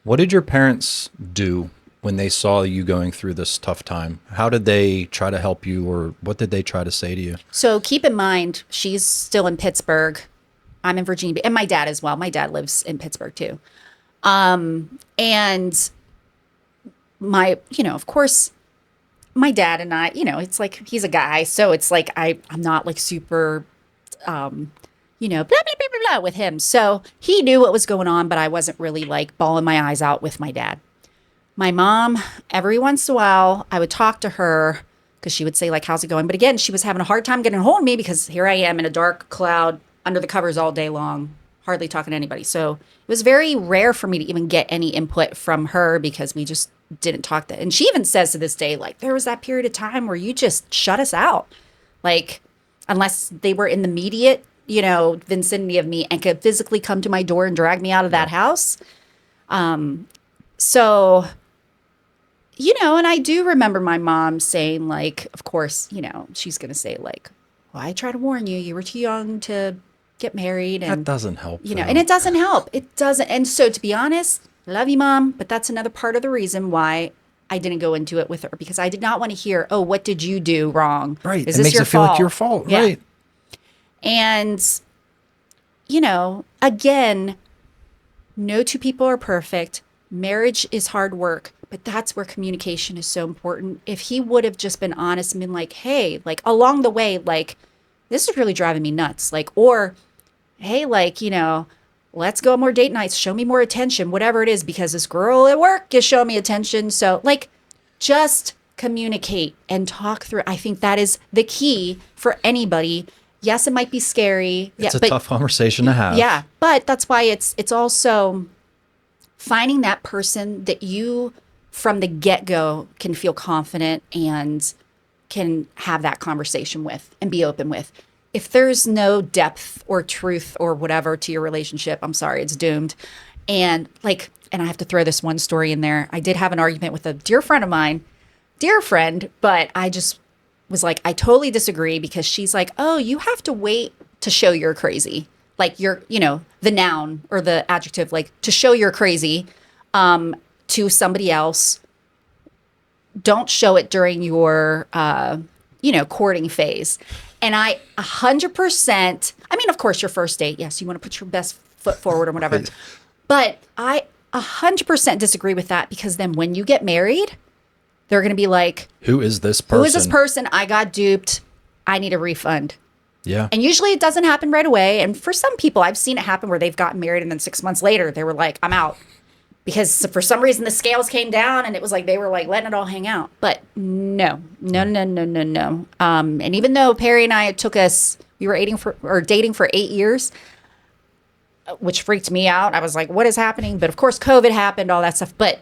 What did your parents do when they saw you going through this tough time? How did they try to help you, or what did they try to say to you? So keep in mind, she's still in Pittsburgh. I'm in Virginia, and my dad as well. My dad lives in Pittsburgh too. And of course, my dad and I, it's like, he's a guy. So it's like, I'm not like super, blah, blah, blah, blah, blah with him. So he knew what was going on, but I wasn't really like bawling my eyes out with my dad. My mom, every once in a while, I would talk to her because she would say, like, how's it going? But again, she was having a hard time getting a hold of me because here I am in a dark cloud under the covers all day long, hardly talking to anybody. So it was very rare for me to even get any input from her because we just didn't talk that. And she even says to this day, like, there was that period of time where you just shut us out. Like, unless they were in the immediate, vicinity of me and could physically come to my door and drag me out of that house. So, and I do remember my mom saying, like, of course, she's going to say, like, well, I try to warn you, you were too young to get married. And that doesn't help. And it doesn't help. It doesn't. And so, to be honest, love you, Mom, but that's another part of the reason why I didn't go into it with her, because I did not want to hear, oh, what did you do wrong? Right. Is it this makes your it feel fault? like your fault. Yeah. Right. And, again, no two people are perfect. Marriage is hard work, but that's where communication is so important. If he would have just been honest and been like, hey, like, along the way, like, this is really driving me nuts. Like, or, hey, like, let's go on more date nights, show me more attention, whatever it is, because this girl at work is showing me attention. So, like, just communicate and talk through. I think that is the key for anybody. Yes, it might be scary. It's a tough conversation to have. Yeah, but that's why it's also finding that person that you, from the get-go, can feel confident and can have that conversation with and be open with. If there's no depth or truth or whatever to your relationship, I'm sorry, it's doomed. And I have to throw this one story in there. I did have an argument with a dear friend of mine, but I just was like, I totally disagree, because she's like, oh, you have to wait to show you're crazy. Like, you're, the noun or the adjective, like, to show you're crazy to somebody else. Don't show it during your, courting phase. And I 100%, I mean, of course, your first date, yes, you want to put your best foot forward or whatever. But I 100% disagree with that, because then when you get married, they're going to be like, who is this person? I got duped. I need a refund. Yeah. And usually it doesn't happen right away. And for some people, I've seen it happen where they've gotten married and then 6 months later, they were like, I'm out. Because for some reason the scales came down and it was like they were like letting it all hang out. But no. And even though Perry and I, we were dating for 8 years, which freaked me out. I was like, what is happening? But of course, COVID happened, all that stuff. But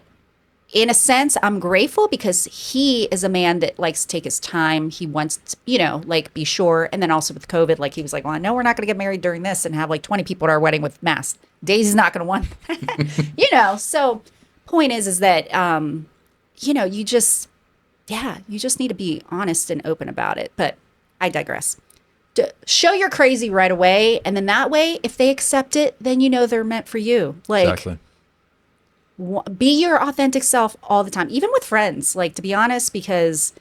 in a sense, I'm grateful, because he is a man that likes to take his time. He wants to, be sure. And then also with COVID, like, he was like, well, I know we're not going to get married during this and have like 20 people at our wedding with masks. Daisy's not going to want, So point is that, you just need to be honest and open about it. But I digress. show you're crazy right away. And then that way, if they accept it, then you know they're meant for you. Like, Exactly. be your authentic self all the time, even with friends, like, to be honest, because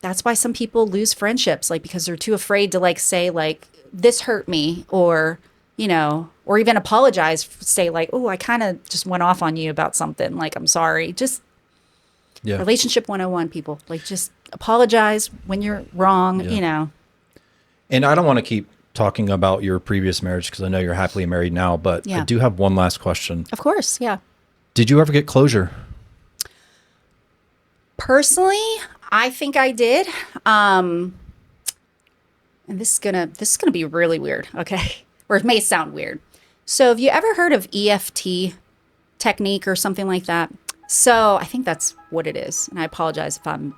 that's why some people lose friendships, like, because they're too afraid to, like, say, like, this hurt me, or, you know, or even apologize, say, like, oh, I kind of just went off on you about something. Like, I'm sorry. Just relationship 101, people. Like, just apologize when you're wrong, you know. And I don't want to keep talking about your previous marriage because I know you're happily married now, but I do have one last question. Of course, yeah. Did you ever get closure? Personally, I think I did. And this is gonna be really weird, okay? Or it may sound weird. So have you ever heard of EFT technique or something like that? So I think that's what it is. And I apologize if I'm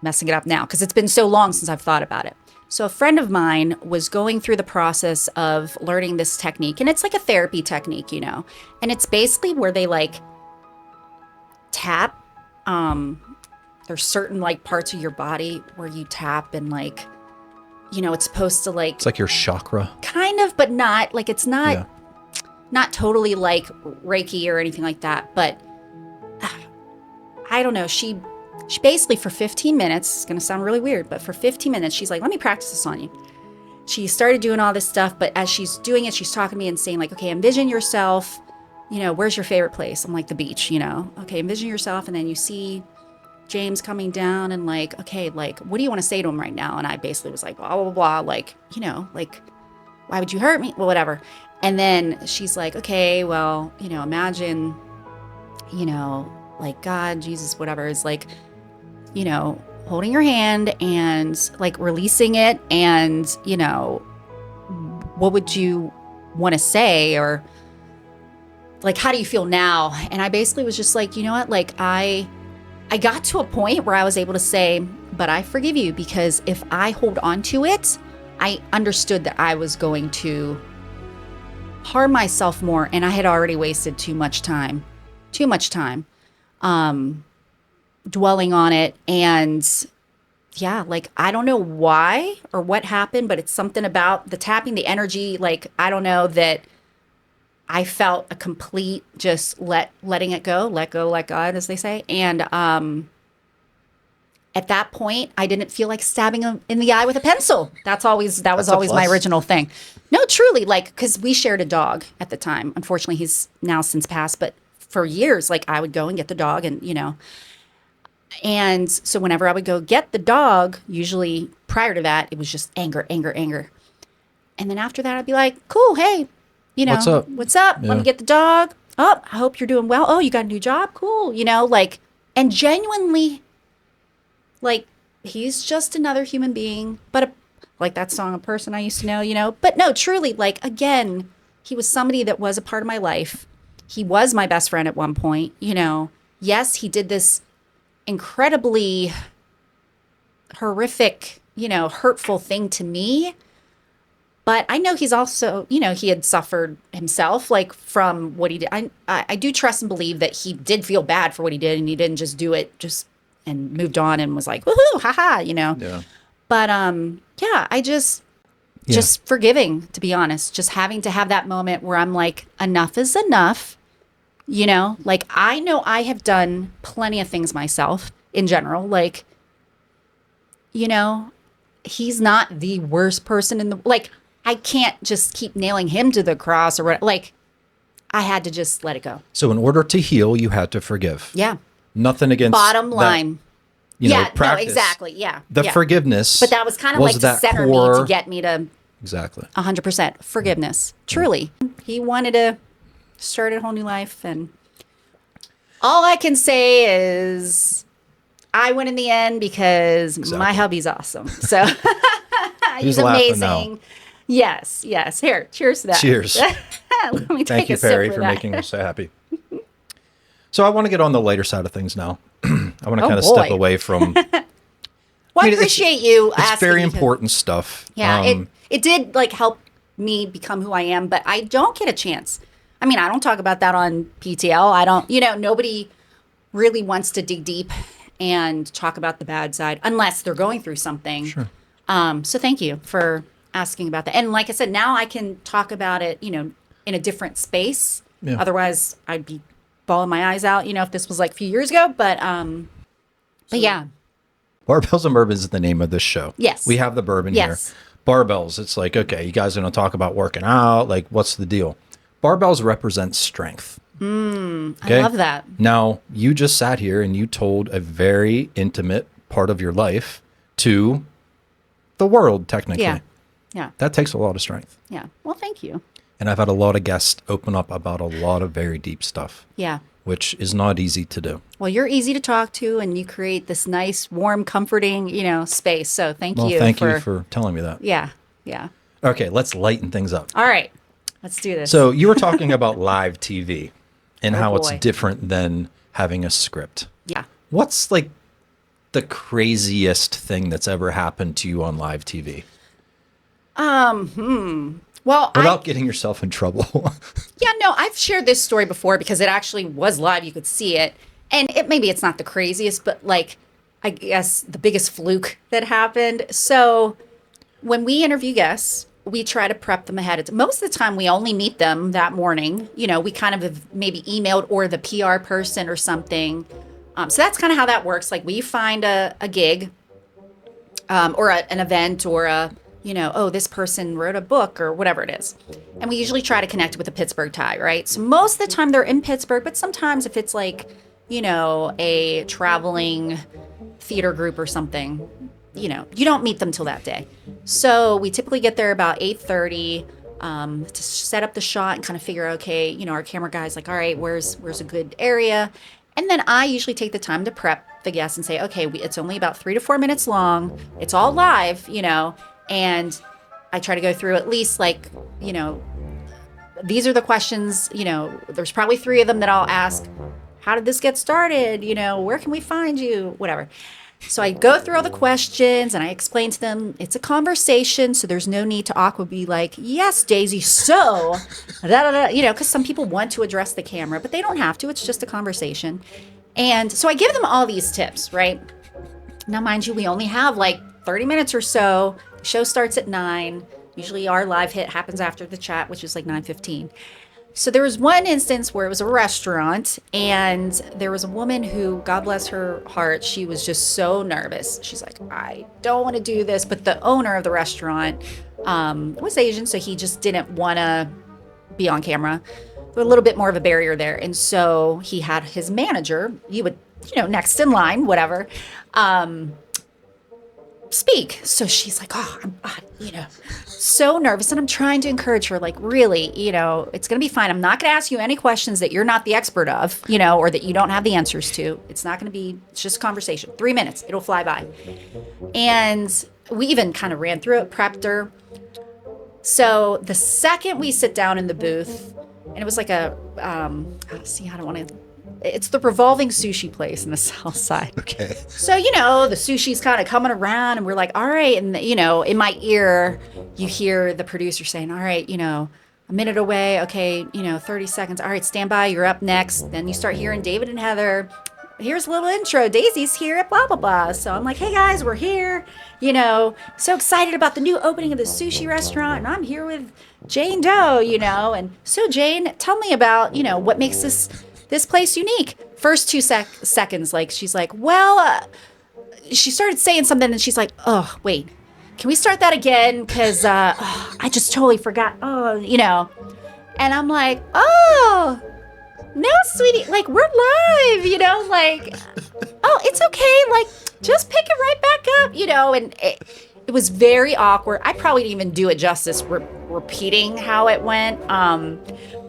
messing it up now because it's been so long since I've thought about it. So a friend of mine was going through the process of learning this technique, and it's like a therapy technique, you know, and it's basically where they like tap. There's certain like parts of your body where you tap, and like, you know, it's supposed to like, It's like your chakra. kind of, but not like, it's not not totally like Reiki or anything like that, but I don't know. She basically for 15 minutes, it's going to sound really weird, but for 15 minutes, she's like, let me practice this on you. She started doing all this stuff, but as she's doing it, she's talking to me and saying like, okay, envision yourself, you know, where's your favorite place? I'm like, the beach, you know, okay, envision yourself. And then you see James coming down and like, okay, like, what do you want to say to him right now? And I basically was like, blah, blah, blah, like, you know, like, why would you hurt me? Well, whatever. And then she's like, okay, well, you know, imagine, you know, like God, Jesus, whatever, is like, you know, holding your hand and like releasing it. And, you know, what would you want to say? Or like, how do you feel now? And I basically was just like, you know what? Like, I got to a point where I was able to say, but I forgive you, because if I hold on to it, I understood that I was going to harm myself more. And I had already wasted too much time, dwelling on it. And yeah, like, I don't know why or what happened, but it's something about the tapping, the energy. Like, I don't know, that I felt a complete just letting it go, let God, as they say. And at that point, I didn't feel like stabbing him in the eye with a pencil. That was always my original thing. No, truly, like, because we shared a dog at the time. Unfortunately, he's now since passed, but for years, like, I would go and get the dog, and, you know, and so whenever I would go get the dog, usually prior to that, it was just anger. And then after that, I'd be like, cool, hey, you know, what's up? Yeah. Let me get the dog. Oh, I hope you're doing well. Oh, you got a new job? Cool. You know, like, and genuinely, like, he's just another human being, but like that song, A Person I Used to Know, you know, but no, truly, like, again, he was somebody that was a part of my life. He was my best friend at one point, you know. Yes, he did this incredibly horrific, you know, hurtful thing to me. But I know he's also, you know, he had suffered himself, like, from what he did. I do trust and believe that he did feel bad for what he did, and he didn't just do it and moved on and was like, woohoo, haha, you know. Yeah. But yeah, I just forgiving, to be honest, just having to have that moment where I'm like, enough is enough. You know, like, I know I have done plenty of things myself in general. Like, you know, he's not the worst person in the, like, I can't just keep nailing him to the cross or what. Like, I had to just let it go. So in order to heal, you had to forgive. Yeah. Nothing against Bottom line. You know, Yeah, no, practice. exactly. Yeah. The yeah. forgiveness. But that was kind of like to that center me to get me to Exactly. 100% forgiveness. Truly. He wanted to start a whole new life. And all I can say is I win in the end because my hubby's awesome. So he's amazing. Now. Yes. Here, cheers to that. Cheers. Let me Thank take you, a sip Perry, of for that. making us so happy. So I want to get on the lighter side of things now. I want to kind of step away from. Well, I appreciate you asking. It's very important stuff. Yeah, it did like help me become who I am, but I don't get a chance. I mean, I don't talk about that on PTL. I don't, you know, nobody really wants to dig deep and talk about the bad side unless they're going through something. Sure. So thank you for asking about that. And like I said, now I can talk about it, in a different space. Yeah. Otherwise, I'd be bawling my eyes out, if this was like a few years ago. But yeah. Barbells and Bourbon is the name of this show. Yes. We have the bourbon Yes. here. Barbells, it's like, okay, you guys are going to talk about working out. Like, what's the deal? Barbells represent strength. I love that. Now, you just sat here and you told a very intimate part of your life to the world, technically. Yeah. Yeah. That takes a lot of strength. Yeah. Well, thank you. And I've had a lot of guests open up about a lot of very deep stuff, Yeah. which is not easy to do. Well, you're easy to talk to, and you create this nice, warm, comforting, space. So thank Well, you. thank you for telling me that. Yeah. Yeah. Okay, let's lighten things up. All right. Let's do this. So you were talking about live TV and how it's boy. different than having a script. Yeah. What's like the craziest thing that's ever happened to you on live TV? Well, Without getting yourself in trouble. Yeah, no, I've shared this story before because it actually was live. You could see it. And maybe it's not the craziest, but like, I guess the biggest fluke that happened. So when we interview guests, we try to prep them ahead of time. Most of the time, we only meet them that morning. We kind of have maybe emailed or the PR person or something. So that's kind of how that works. Like we find a gig or an event or this person wrote a book or whatever it is. And we usually try to connect with a Pittsburgh tie, right? So most of the time they're in Pittsburgh, but sometimes if it's like, a traveling theater group or something, you don't meet them till that day. So we typically get there about 8:30 to set up the shot and kind of figure, okay, our camera guy's like, all right, where's a good area? And then I usually take the time to prep the guests and say, okay, it's only about 3 to 4 minutes long. It's all live, and I try to go through at least like, these are the questions, there's probably 3 of them that I'll ask. How did this get started? Where can we find you? Whatever. So I go through all the questions and I explain to them it's a conversation, so there's no need to awkwardly be like, yes, Daisy, so, because some people want to address the camera, but they don't have to. It's just a conversation. And so I give them all these tips, right? Now, mind you, we only have like 30 minutes or so. The show starts at 9. Usually our live hit happens after the chat, which is like 9:15. So there was one instance where it was a restaurant and there was a woman who, God bless her heart, she was just so nervous. She's like, I don't want to do this. But the owner of the restaurant was Asian, so he just didn't want to be on camera. There was a little bit more of a barrier there. And so he had his manager, next in line, whatever, speak. So she's like, oh, I'm so nervous. And I'm trying to encourage her, like, really, it's going to be fine. I'm not going to ask you any questions that you're not the expert of, or that you don't have the answers to. It's not going to be, it's just a conversation. 3 minutes. It'll fly by. And we even kind of ran through it, prepped her. So the second we sit down in the booth, and it was like it's the revolving sushi place in the South Side. Okay. So, the sushi's kind of coming around and we're like, all right. And, in my ear, you hear the producer saying, all right, a minute away. Okay, 30 seconds. All right, stand by. You're up next. Then you start hearing David and Heather. Here's a little intro. Daisy's here at blah, blah, blah. So I'm like, hey, guys, we're here. So excited about the new opening of the sushi restaurant. And I'm here with Jane Doe, And so, Jane, tell me about, what makes this place unique. First 2 seconds, like, she's like, well, she started saying something and she's like, oh, wait, can we start that again? Because I just totally forgot. Oh, And I'm like, oh, no, sweetie, like, we're live, like, oh, it's okay. Like, just pick it right back up, and it was very awkward. I probably didn't even do it justice repeating how it went.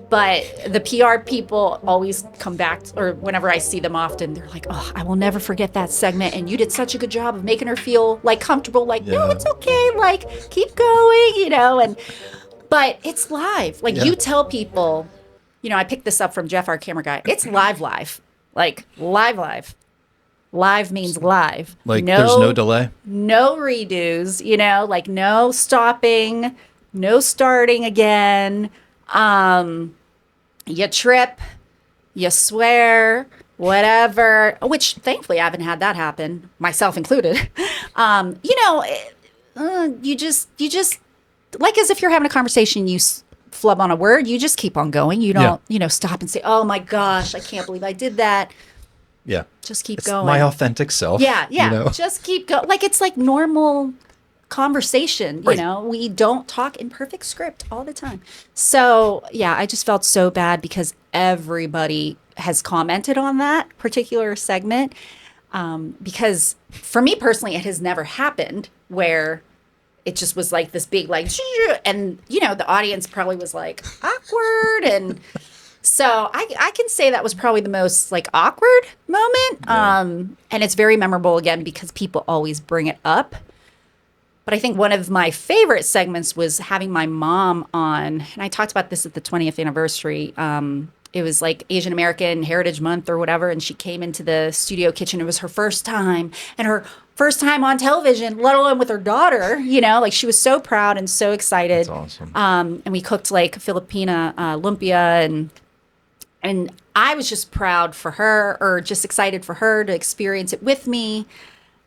But the PR people always come back, or whenever I see them often, they're like, oh, I will never forget that segment. And you did such a good job of making her feel like comfortable, like, no, it's okay. Like, keep going, but it's live. Like you tell people, I picked this up from Jeff, our camera guy. It's live, like live. Live means live. Like there's no delay? No redos, like no stopping, no starting again. You trip, you swear, whatever, which thankfully I haven't had that happen, myself included. you just like as if you're having a conversation, you flub on a word, you just keep on going. You don't, stop and say, "Oh my gosh, I can't believe I did that." Yeah. Just keep It's going. my authentic self. Yeah. Just keep going. Like it's like normal conversation, Right. We don't talk in perfect script all the time. So, yeah, I just felt so bad because everybody has commented on that particular segment. Because for me personally, it has never happened where it just was like this big, like, and, the audience probably was like awkward. And so I can say that was probably the most like awkward moment. Yeah. And it's very memorable again because people always bring it up. But I think one of my favorite segments was having my mom on, and I talked about this at the 20th anniversary. It was like Asian American Heritage Month or whatever, and she came into the studio kitchen. It was her first time, and her first time on television, let alone with her daughter. Like she was so proud and so excited. That's awesome. And we cooked like Filipina lumpia, and I was just proud for her, or just excited for her to experience it with me.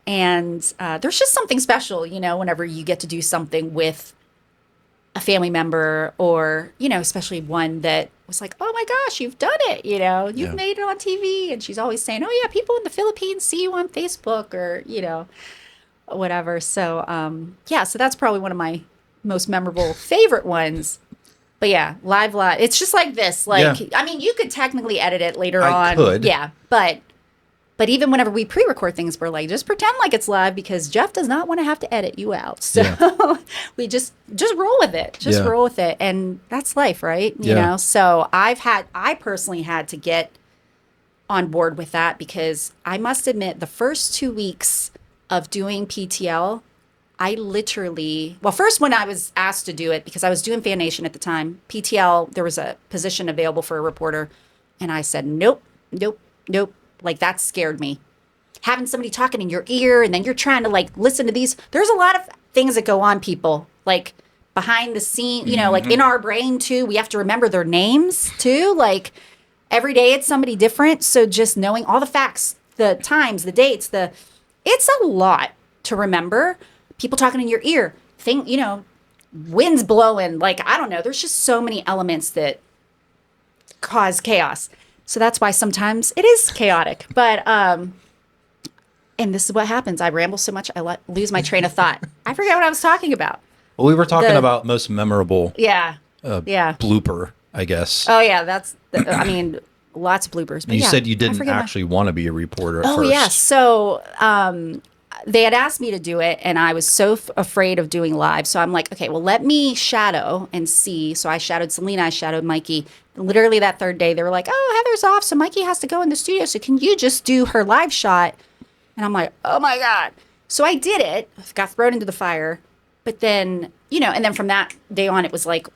And there's just something special, whenever you get to do something with a family member or, especially one that was like, oh my gosh, you've done it. You've made it on TV. And she's always saying, oh yeah, people in the Philippines see you on Facebook or, whatever. So, so that's probably one of my most memorable favorite ones. But yeah, live. It's just like this. Like, I mean, you could technically edit it later on. I could. Yeah. But even whenever we pre-record things, we're like, just pretend like it's live because Jeff does not want to have to edit you out. So we just roll with it. Just roll with it. And that's life, right? You know? So I personally had to get on board with that because I must admit the first 2 weeks of doing PTL, I literally, first when I was asked to do it, because I was doing Fan Nation at the time, PTL, there was a position available for a reporter. And I said, nope. Like that scared me. Having somebody talking in your ear and then you're trying to like listen to these. There's a lot of things that go on, people, like behind the scene, like in our brain too. We have to remember their names too. Like every day it's somebody different. So just knowing all the facts, the times, the dates, it's a lot to remember. People talking in your ear, winds blowing. Like, I don't know. There's just so many elements that cause chaos. So that's why sometimes it is chaotic. But, and this is what happens. I ramble so much, I lose my train of thought. I forget what I was talking about. Well, we were talking about most memorable blooper, I guess. Oh, yeah. Lots of bloopers. But you said you didn't actually want to be a reporter at first. Oh, yeah. So they had asked me to do it, and I was so afraid of doing live. So I'm like, okay, well, let me shadow and see. So I shadowed Selena. I shadowed Mikey. Literally that third day, they were like, oh, Heather's off, so Mikey has to go in the studio. So can you just do her live shot? And I'm like, oh, my God. So I did it. Got thrown into the fire. But then, and then from that day on, it was like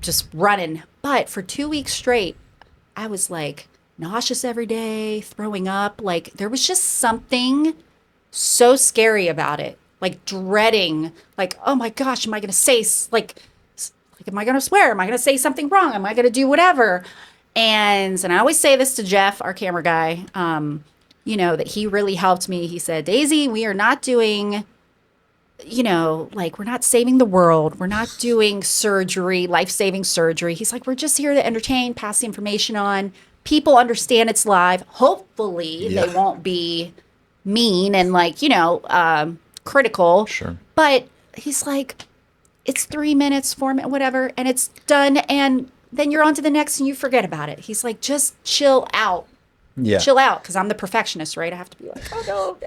just running. But for 2 weeks straight, I was like nauseous every day, throwing up. Like there was just something so scary about it, like dreading, like, oh my gosh, am I going to say, am I going to swear? Am I going to say something wrong? Am I going to do whatever? And I always say this to Jeff, our camera guy, that he really helped me. He said, Daisy, we are not doing, we're not saving the world. We're not doing surgery, life-saving surgery. He's like, we're just here to entertain, pass the information on. People understand it's live. Hopefully they won't be mean and critical. Sure. But he's like, it's 3 minutes, 4 minutes, whatever, and it's done. And then you're on to the next and you forget about it. He's like, just chill out. Yeah. Chill out. Because I'm the perfectionist, right? I have to be like, oh no,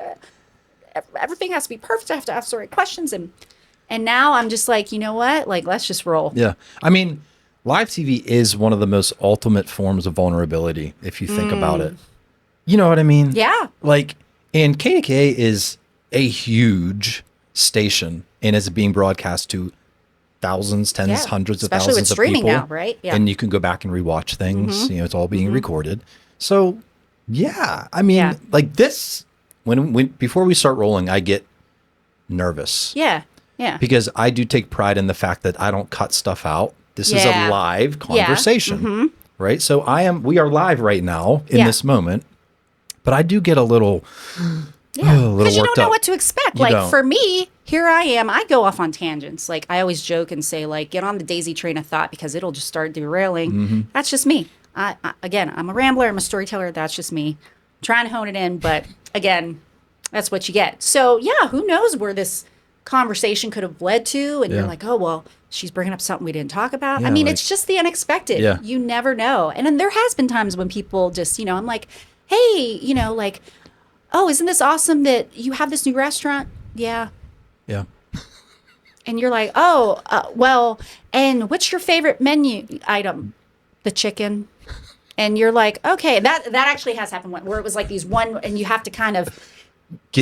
everything has to be perfect. I have to ask the right questions. And now I'm just like, you know what? Like, let's just roll. Yeah. I mean, live TV is one of the most ultimate forms of vulnerability, if you think about it. You know what I mean? Yeah. And KDKA is a huge station and is being broadcast to thousands, tens, hundreds of especially thousands with streaming of people. now, right? Yeah. And you can go back and rewatch things. It's all being recorded. So, I mean, like this, when before we start rolling, I get nervous. Yeah. Because I do take pride in the fact that I don't cut stuff out. This is a live conversation, right? So we are live right now in this moment. But I do get a little, because you don't know what to expect. For me, here I am. I go off on tangents. Like I always joke and say, like, get on the Daisy train of thought because it'll just start derailing. That's just me. Again, I'm a rambler. I'm a storyteller. That's just me. Trying to hone it in, but again, that's what you get. So yeah, who knows where this conversation could have led to? And you're like, oh well, she's bringing up something we didn't talk about. Yeah, I mean, like, it's just the unexpected. Yeah. You never know. And then there has been times when people just, I'm like, hey, like, oh, isn't this awesome that you have this new restaurant? Yeah. Yeah. And you're like, oh, well, and what's your favorite menu item? The chicken. And you're like, okay, that actually has happened where it was like these one, and you have to kind of,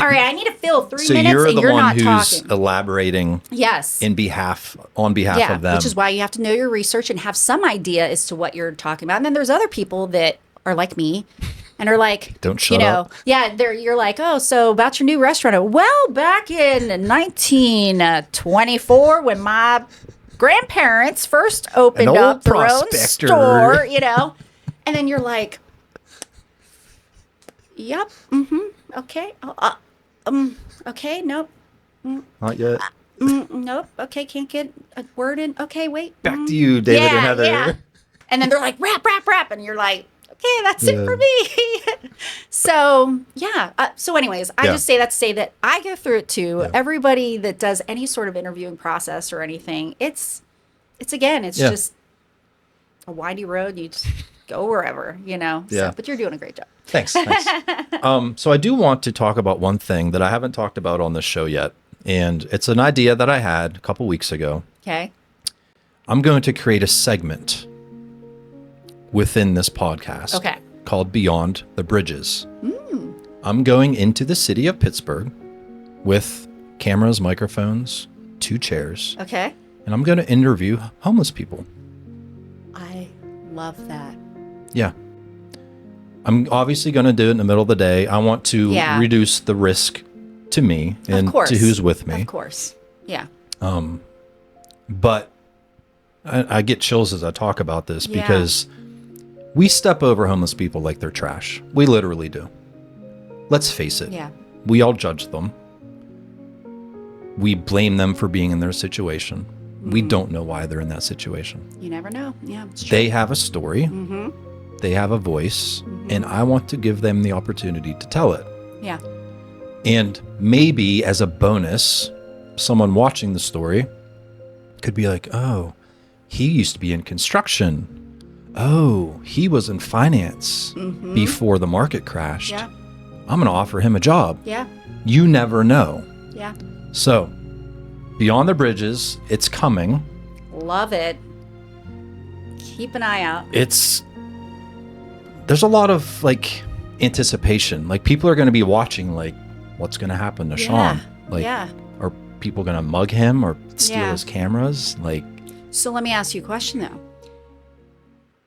all right, I need to fill 3 minutes, you're and the you're one not who's talking. Elaborating. Yes. On behalf of them. Which is why you have to know your research and have some idea as to what you're talking about. And then there's other people that are like me and are like, don't shut up. Yeah, you're like, oh, so about your new restaurant. Well, back in 1924 when my grandparents first opened up their own store, and then you're like, yep, okay, okay, nope. Not yet. Nope. Okay, can't get a word in. Okay, wait. Back to you, David and Heather. Yeah. And then they're like, rap, and you're like, okay, that's it for me. So, yeah. So anyways, I just say that to say that I go through it too. Yeah. Everybody that does any sort of interviewing process or anything, it's just a windy road. You just go wherever, Yeah. So, but you're doing a great job. Thanks. So I do want to talk about one thing that I haven't talked about on this show yet. And it's an idea that I had a couple weeks ago. Okay. I'm going to create a segment within this podcast. Okay. Called Beyond the Bridges. I'm going into the city of Pittsburgh with cameras, microphones, 2 chairs. Okay. And I'm going to interview homeless people. I love that. Yeah. I'm obviously going to do it in the middle of the day. I want to reduce the risk to me and to who's with me. Of course. Yeah. But I get chills as I talk about this because we step over homeless people like they're trash. We literally do. Let's face it. Yeah. We all judge them. We blame them for being in their situation. We don't know why they're in that situation. You never know. Yeah. It's true. They have a story. They have a voice. And I want to give them the opportunity to tell it. Yeah. And maybe as a bonus, someone watching the story could be like, oh, he used to be in construction. Oh, he was in finance before the market crashed. Yeah. I'm going to offer him a job. Yeah. You never know. Yeah. So, Beyond the Bridges, it's coming. Love it. Keep an eye out. There's a lot of anticipation. Like people are going to be watching what's going to happen to Shaun? Are people going to mug him or steal his cameras? So let me ask you a question though.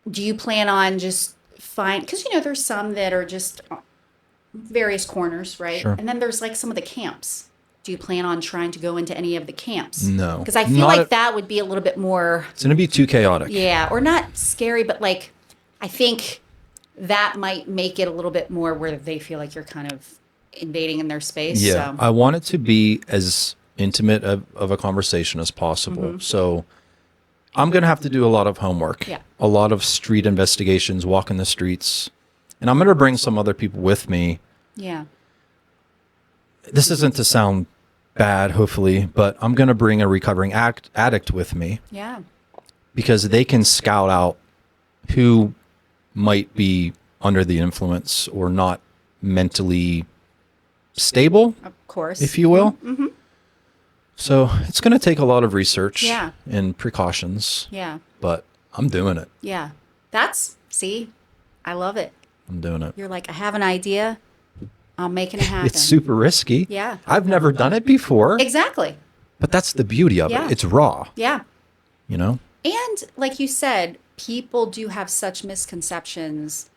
Do you plan on just because there's some that are just various corners, right? Sure. And then there's some of the camps. Do you plan on trying to go into any of the camps? No. Because I feel that would be a little bit more. It's going to be too chaotic. Yeah, or not scary, but I think that might make it a little bit more where they feel like you're kind of invading in their space. Yeah, so. I want it to be as intimate of a conversation as possible. So I'm going to have to do a lot of homework, a lot of street investigations, walking the streets, and I'm going to bring some other people with me. Yeah. This isn't to sound bad, hopefully, but I'm going to bring a recovering addict with me. Yeah. Because they can scout out who might be under the influence or not mentally stable, Of course. if you will. So it's going to take a lot of research Yeah. and precautions. Yeah. But I'm doing it. Yeah. See, I love it. I'm doing it. You're like, I have an idea. I'm making it happen. It's super risky. Yeah. I've never done it before. Exactly. But that's the beauty of Yeah. it. It's raw. Yeah. And like you said, people do have such misconceptions.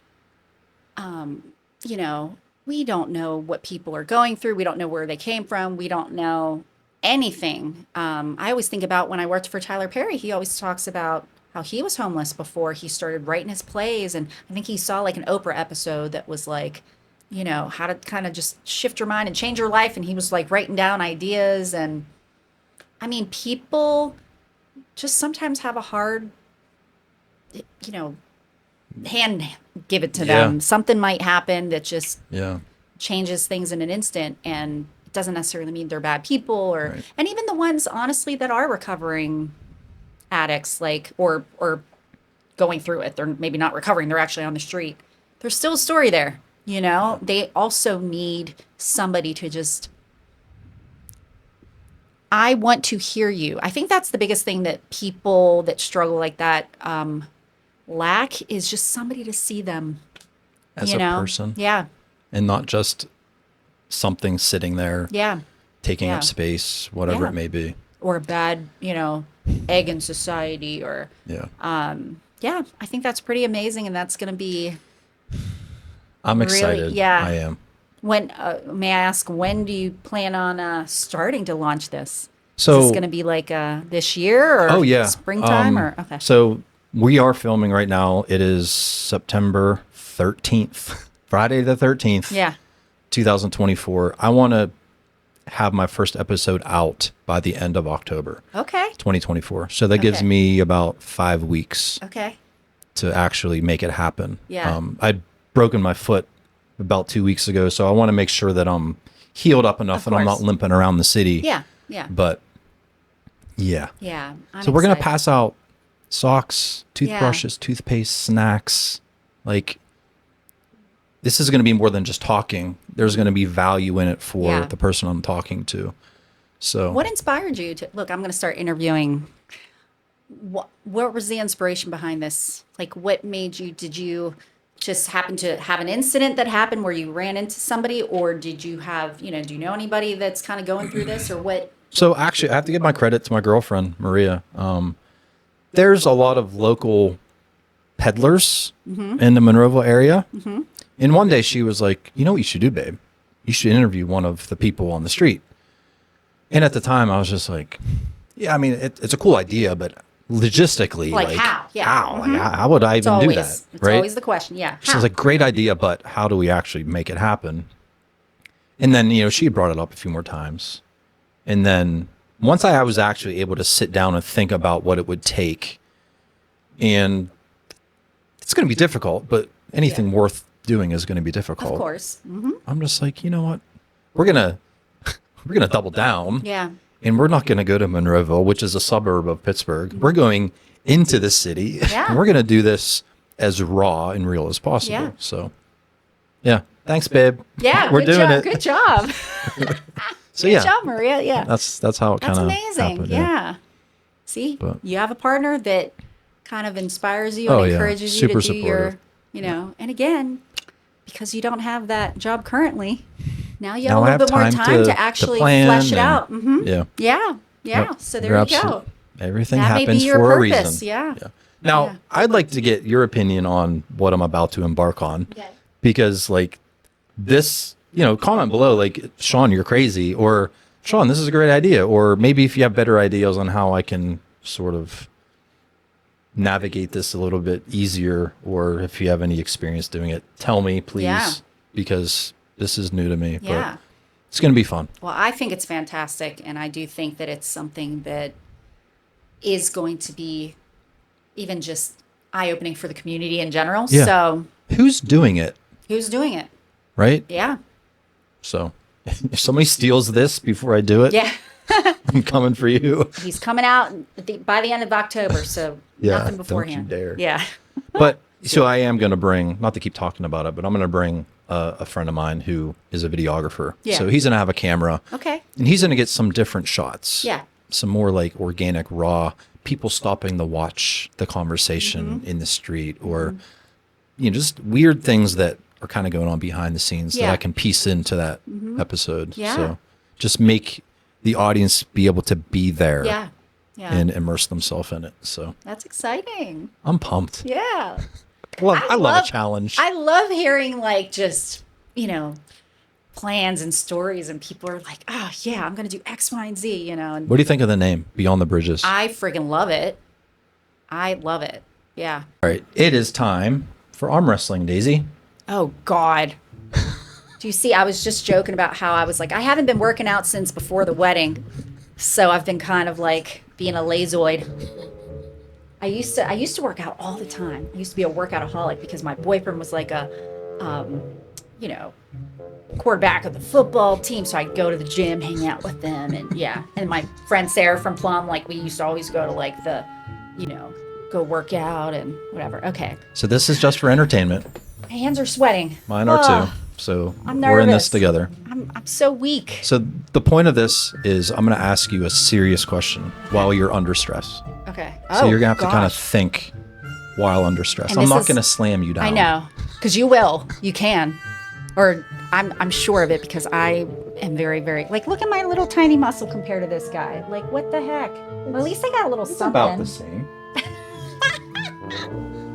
We don't know what people are going through. We don't know where they came from. We don't know anything. I always think about when I worked for Tyler Perry, he always talks about how he was homeless before he started writing his plays. And I think he saw an Oprah episode that was how to kind of just shift your mind and change your life. And he was writing down ideas and I mean, people just sometimes have a hard, hand give it to them. Something might happen that just changes things in an instant, and it doesn't necessarily mean they're bad people, or and even the ones honestly that are recovering addicts, like or going through it, they're maybe not recovering, they're actually on the street. There's still a story there, They also need somebody to just, I want to hear you. I think that's the biggest thing that people that struggle like that lack, is just somebody to see them as a person. Yeah. And not just something sitting there. Yeah. Taking up space, whatever it may be. Or a bad, egg in society, or I think that's pretty amazing, and that's going to be. I'm excited. Really, yeah, I am. When may I ask, when do you plan on starting to launch this? So is this going to be like this year, or springtime, or okay? So we are filming right now. It is September 13th, Friday the 13th. Yeah. 2024. I want to have my first episode out by the end of October. Okay. 2024. So that gives me about 5 weeks. Okay. To actually make it happen. Yeah. I'd broken my foot about 2 weeks ago, so I want to make sure that I'm healed up enough and I'm not limping around the city. Yeah. Yeah. But yeah. Yeah. So we're going to pass out socks, toothbrushes, toothpaste, snacks. Like, this is going to be more than just talking. There's going to be value in it for the person I'm talking to. So what inspired you to look? I'm going to start interviewing. What was the inspiration behind this? Like, what made you? Did you just happen to have an incident that happened where you ran into somebody, or did you have, do you know anybody that's kind of going through this, or what? So actually, I have to give my credit to my girlfriend, Maria. There's a lot of local peddlers in the Monroeville area. Mm-hmm. And one day she was like, you know what you should do, babe? You should interview one of the people on the street. And at the time I was just like, yeah, I mean, it's a cool idea, but logistically, like how? Yeah. How? Like, how would I even do that? It's always the question. Yeah. She was like, great idea, but how do we actually make it happen? And then, she had brought it up a few more times. And then once I was actually able to sit down and think about what it would take, and it's going to be difficult, but anything worth doing is going to be difficult. Of course. Mm-hmm. I'm just like, you know what? We're gonna double down. Yeah. And we're not gonna go to Monroeville, which is a suburb of Pittsburgh. Mm-hmm. We're going into the city. Yeah. And we're gonna do this as raw and real as possible. Yeah. So yeah. Thanks, babe. Yeah, we're doing it. Good job. So good job, Maria. Yeah. That's how it kind of amazing. happened. Yeah. See, you have a partner that kind of inspires you and encourages super you to do supportive. your, and again, because you don't have that job currently, now you have a little bit more time to actually flesh it out. Mm-hmm. Yeah. Yeah. Yeah. Yep. So there you go. Everything that happens may be your for purpose. a reason. Yeah. Now, I'd like to get your opinion on what I'm about to embark on. Okay. Because, like, this, comment below, like, Shaun, you're crazy, or Shaun, this is a great idea, or maybe if you have better ideas on how I can sort of navigate this a little bit easier, or if you have any experience doing it, tell me, please, because this is new to me. Yeah. But it's going to be fun. Well, I think it's fantastic, and I do think that it's something that is going to be even just eye-opening for the community in general. Yeah. So who's doing it? Who's doing it? Right? Yeah. So if somebody steals this before I do it, I'm coming for you. He's coming out by the end of October, so nothing beforehand. Don't you dare. Yeah. But so I am going to bring, not to keep talking about it, but I'm going to bring a friend of mine who is a videographer. Yeah. So he's going to have a camera. Okay. And he's going to get some different shots. Yeah. Some more like organic, raw, people stopping to watch the conversation in the street, or, just weird things that are kind of going on behind the scenes that I can piece into that episode. Yeah. So just make the audience be able to be there. Yeah. And immerse themselves in it. So that's exciting. I'm pumped. Yeah. I love a challenge. I love hearing just, plans and stories, and people are like, oh yeah, I'm going to do X, Y, and Z, And what do you think of the name Beyond the Bridges? I friggin' love it. I love it. Yeah. All right. It is time for arm wrestling, Daisy. Oh God. Do you see, I was just joking about how I was like, I haven't been working out since before the wedding. So I've been kind of like being a lazoid. I used to work out all the time. I used to be a workoutaholic because my boyfriend was like a, you know, quarterback of the football team. So I'd go to the gym, hang out with them, and yeah. And my friend Sarah from Plum, like we used to always go to like the, you know, go work out and whatever. Okay. So this is just for entertainment. My hands are sweating. Mine are too. So I'm we're in this nervous. together. I'm so weak. So the point of this is I'm going to ask you a serious question while you're under stress. Okay. So you're going to have to kind of gosh. think while under stress. And I'm this not is- going to slam you down. I know, because you will. You can. Or I'm sure of it because I am very, very, like, look at my little tiny muscle compared to this guy. Like, what the heck? Well, at least I got a little It's something. about the same.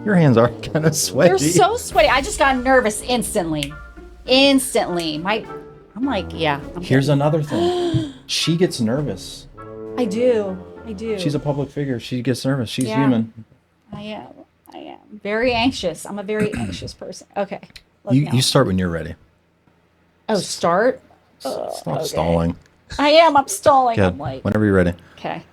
Your hands are kind of sweaty. They're so sweaty. I just got nervous instantly. Instantly. I'm like, yeah. Here's another thing. She gets nervous. I do. She's a public figure. She gets nervous. She's Yeah. human. I am. Very anxious. I'm a very anxious person. Okay. Look now. You start when you're ready. Oh, start? Stop okay. stalling. I am. I'm stalling. Good. I'm like, Whenever you're ready. okay.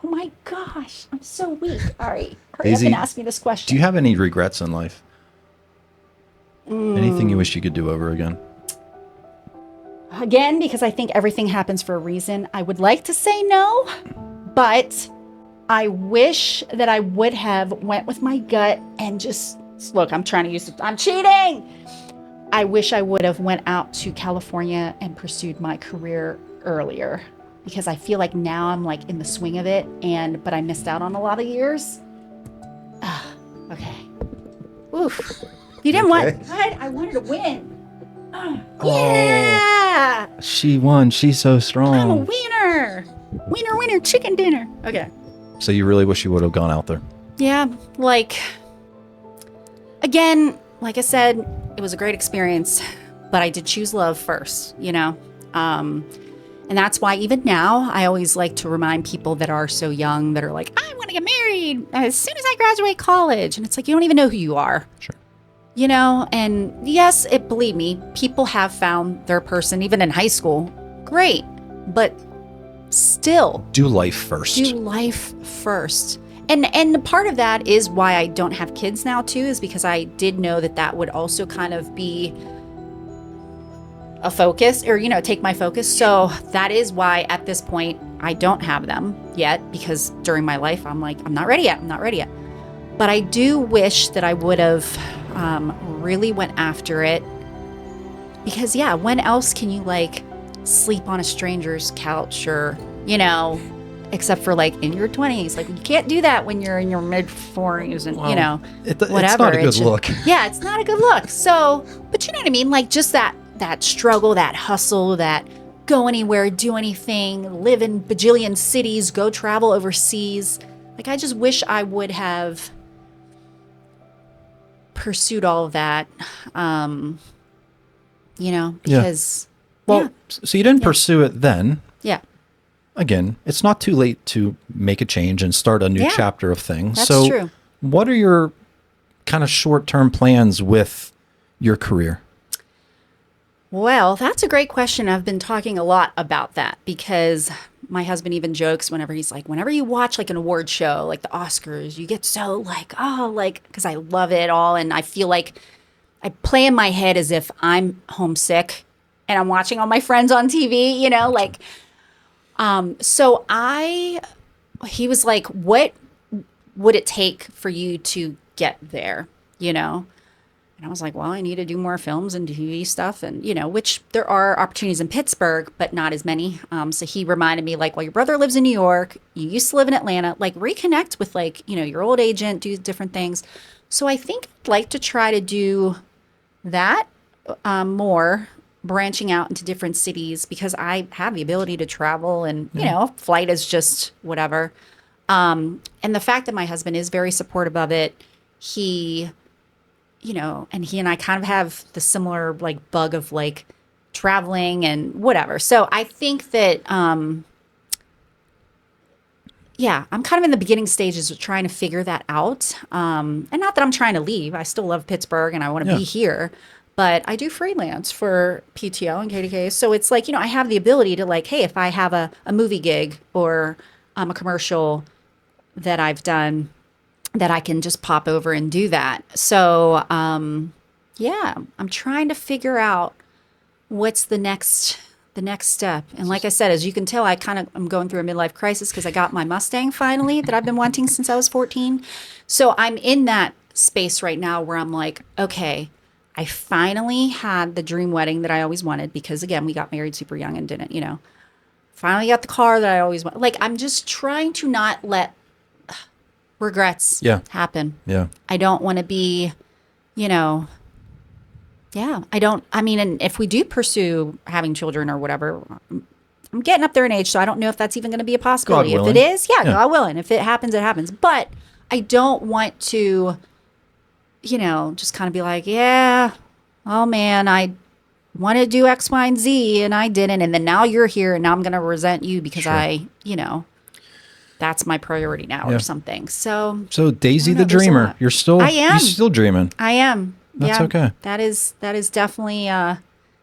Oh my gosh. I'm so weak. All right. Hurry Daisy, up and ask me this question. Do you have any regrets in life? Anything you wish you could do over again? Again, because I think everything happens for a reason, I would like to say no, but I wish that I would have went with my gut and just, look, I'm cheating. I wish I would have went out to California and pursued my career earlier, because I feel like now I'm like in the swing of it, but I missed out on a lot of years. Okay. Oof. You didn't want, what? I wanted to win. Yeah. She won. She's so strong. I'm a wiener. Wiener, chicken dinner. Okay. So you really wish you would have gone out there? Yeah, like, again, like I said, it was a great experience, but I did choose love first, you know? And that's why even now, I always like to remind people that are so young, that are like, I want to get married as soon as I graduate college. And it's like, you don't even know who you are. Sure. You know, and yes, believe me, people have found their person, even in high school. Great. But still, Do life first. do life first. And part of that is why I don't have kids now too, is because I did know that would also kind of be a focus, or, you know, take my focus. So that is why at this point I don't have them yet, because during my life I'm like, I'm not ready yet. But I do wish that I would have really went after it, because yeah, when else can you like sleep on a stranger's couch, or, you know, except for like in your 20s. Like, you can't do that when you're in your mid 40s and, Well, you know, whatever. It's not a good just- look. Yeah, it's not a good look. So, but you know what I mean? Like, just that struggle, that hustle, that go anywhere, do anything, live in bajillion cities, go travel overseas. Like, I just wish I would have pursued all of that, you know, because, Well, so you didn't pursue it then. yeah. Again, it's not too late to make a change and start a new Yeah, chapter of things. that's So true. what are your kind of short-term plans with your career? Well, that's a great question. I've been talking a lot about that, because my husband even jokes whenever he's like, whenever you watch like an award show, like the Oscars, you get so like, oh, like, because I love it all. And I feel like I play in my head as if I'm homesick and I'm watching all my friends on TV, you know, like, so he was like, what would it take for you to get there, you know? And I was like, well, I need to do more films and TV stuff, and, you know, which there are opportunities in Pittsburgh, but not as many. So he reminded me, like, well, your brother lives in New York. You used to live in Atlanta. Like, reconnect with, like, you know, your old agent, do different things. So I think I'd like to try to do that more, branching out into different cities, because I have the ability to travel, and, you know, flight is just whatever. And the fact that my husband is very supportive of it, you know, and he and I kind of have the similar like bug of like traveling and whatever. So I think that, yeah, I'm kind of in the beginning stages of trying to figure that out. And not that I'm trying to leave. I still love Pittsburgh and I want to be here. but I do freelance for PTO and KDK. So it's like, I have the ability to like, hey, if I have a movie gig or a commercial that I've done, that I can just pop over and do that. So, yeah, I'm trying to figure out what's the next step. And like I said, as you can tell, I'm going through a midlife crisis because I got my Mustang finally that I've been wanting since I was 14. So I'm in that space right now where I'm like, okay, I finally had the dream wedding that I always wanted because, again, we got married super young and didn't, finally got the car that I always wanted. Like, I'm just trying to not let regrets happen. Yeah. I don't want to be, and if we do pursue having children or whatever, I'm getting up there in age, so I don't know if that's even going to be a possibility. If it is, God willing. If it happens, it happens. But I don't want to, just kind of be like, yeah, oh man, I want to do X, Y, and Z, and I didn't. And then now you're here, and now I'm going to resent you because that's my priority now or something. So Daisy the dreamer, you're still dreaming. I am. That's okay. That is definitely, and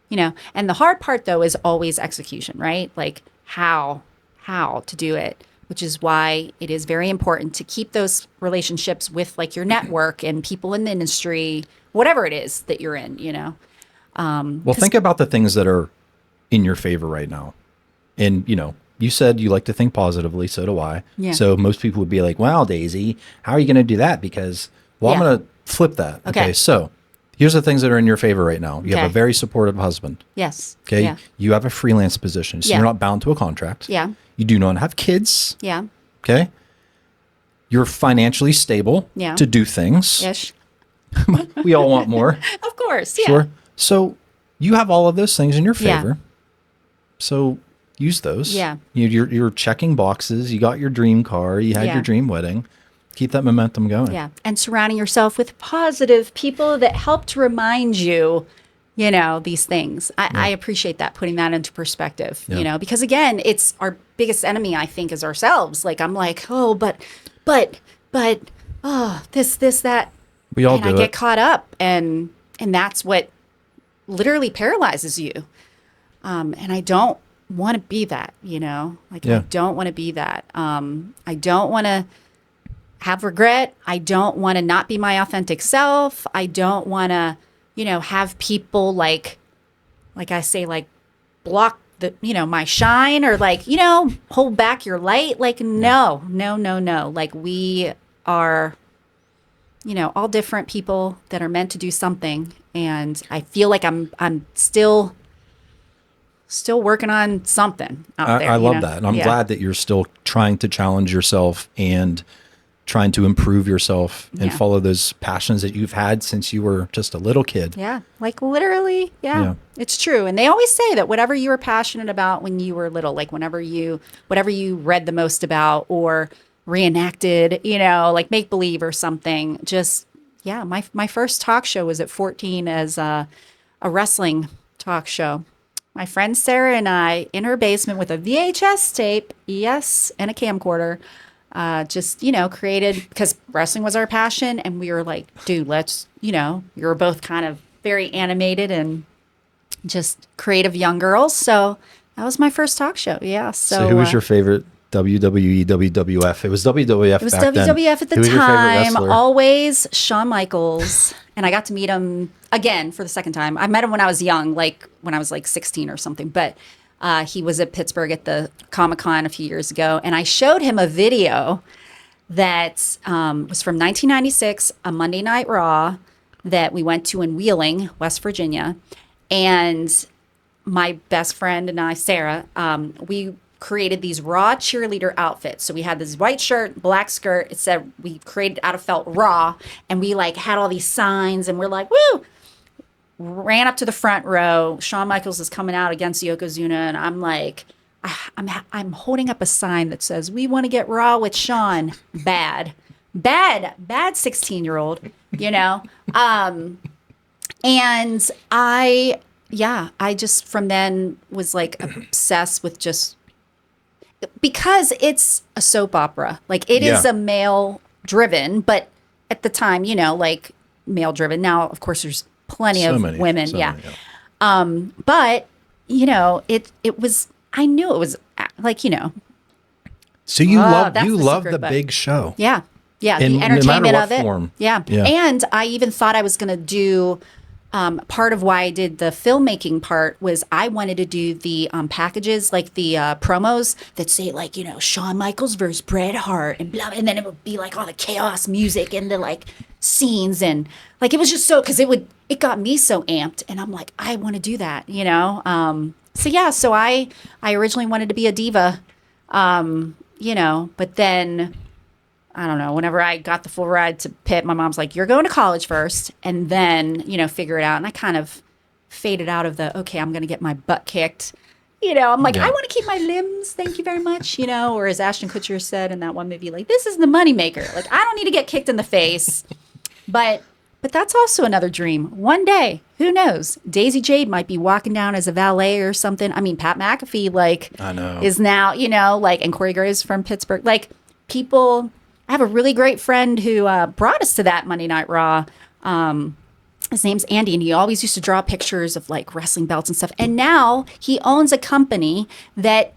the hard part though is always execution, right? Like how to do it, which is why it is very important to keep those relationships with like your network and people in the industry, whatever it is that you're in, Well, think about the things that are in your favor right now. And, you said you like to think positively. So do I. Yeah. So most people would be like, wow, Daisy, how are you going to do that? Because, I'm going to flip that. Okay. So here's the things that are in your favor right now. You have a very supportive husband. Yes. Okay. Yeah. You have a freelance position. So you're not bound to a contract. Yeah. You do not have kids. Yeah. Okay. You're financially stable to do things. Ish. We all want more. Of course. Yeah. Sure. So you have all of those things in your favor. Yeah. So use those. Yeah. You're checking boxes. You got your dream car. You had your dream wedding. Keep that momentum going. Yeah. And surrounding yourself with positive people that help to remind you, these things. I appreciate that, putting that into perspective, because again, it's our biggest enemy, I think, is ourselves. Like, I'm like, oh, but, this, that. We all do it. And I get caught up and that's what literally paralyzes you. And I don't want to be that, I don't want to be that. I don't want to have regret. I don't want to not be my authentic self. I don't want to, have people like I say, like block the, my shine or like, hold back your light. Like, no. Like we are, all different people that are meant to do something. And I feel like I'm still working on something out there. I love that. And I'm glad that you're still trying to challenge yourself and trying to improve yourself and follow those passions that you've had since you were just a little kid. Yeah. Like literally. Yeah. It's true. And they always say that whatever you were passionate about when you were little, like whatever you read the most about or reenacted, like make believe or something, just, my first talk show was at 14 as a wrestling talk show. My friend Sarah and I, in her basement with a VHS tape, and a camcorder, just, created, because wrestling was our passion. And we were like, dude, let's, we were both kind of very animated and just creative young girls. So that was my first talk show. Yeah. So who was your favorite WWE, WWF? It was WWF. It was WWF at the time. Always Shawn Michaels. And I got to meet him again for the second time. I met him when I was young, like when I was like 16 or something. But he was at Pittsburgh at the Comic-Con a few years ago. And I showed him a video that was from 1996, a Monday Night Raw that we went to in Wheeling, West Virginia. And my best friend and I, Sarah, we created these Raw cheerleader outfits. So we had this white shirt, black skirt. It said we created out of felt Raw. And we like had all these signs and we're like, woo! Ran up to the front row. Shawn Michaels is coming out against Yokozuna, and I'm like, I'm holding up a sign that says, "We want to get raw with Shawn." Bad 16-year-old, And I just from then was like obsessed with just because it's a soap opera, like it is a male driven, but at the time, like male driven. Now, of course, there's plenty So of many, women. so Yeah. many, yeah. But, you know, it was, I knew it was like, you know, So you love that's you the love secret, the but- big show. yeah. Yeah. In- The no matter entertainment what of it. form. Yeah. Yeah. And I even thought I was going to do, part of why I did the filmmaking part was I wanted to do the packages, like the promos that say like, you know, Shawn Michaels versus Bret Hart and blah, and then it would be like all the chaos music and the like scenes and like it was just so because it got me so amped and I'm like I want to do that, you know. So yeah, so I originally wanted to be a diva, you know, but then. I don't know, whenever I got the full ride to Pitt, my mom's like, you're going to college first and then, you know, figure it out. And I kind of faded out of the, okay, I'm going to get my butt kicked. You know, I'm like, Yeah. I want to keep my limbs. Thank you very much. You know, or as Ashton Kutcher said in that one movie, like, this is the moneymaker. Like, I don't need to get kicked in the face. But that's also another dream. One day, who knows? Daisy Jade might be walking down as a valet or something. I mean, Pat McAfee, like, I know. is now, you know, like, and Corey Graves from Pittsburgh. Like, people... I have a really great friend who brought us to that Monday Night Raw. His name's Andy, and he always used to draw pictures of like wrestling belts and stuff. And now he owns a company that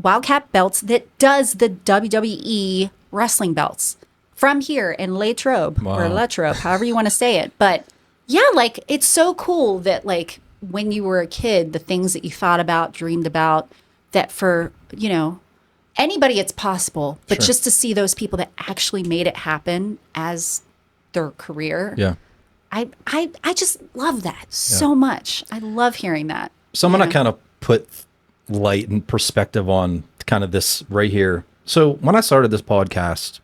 Wildcat Belts that does the WWE wrestling belts from here in Latrobe or Wow. Latrobe, however you want to say it. But yeah, like it's so cool that like when you were a kid, the things that you thought about, dreamed about, that for, you know, anybody it's possible, but Sure. just to see those people that actually made it happen as their career. Yeah. I just love that so much. I love hearing that. So I'm going to kind of put light and perspective on kind of this right here. So when I started this podcast,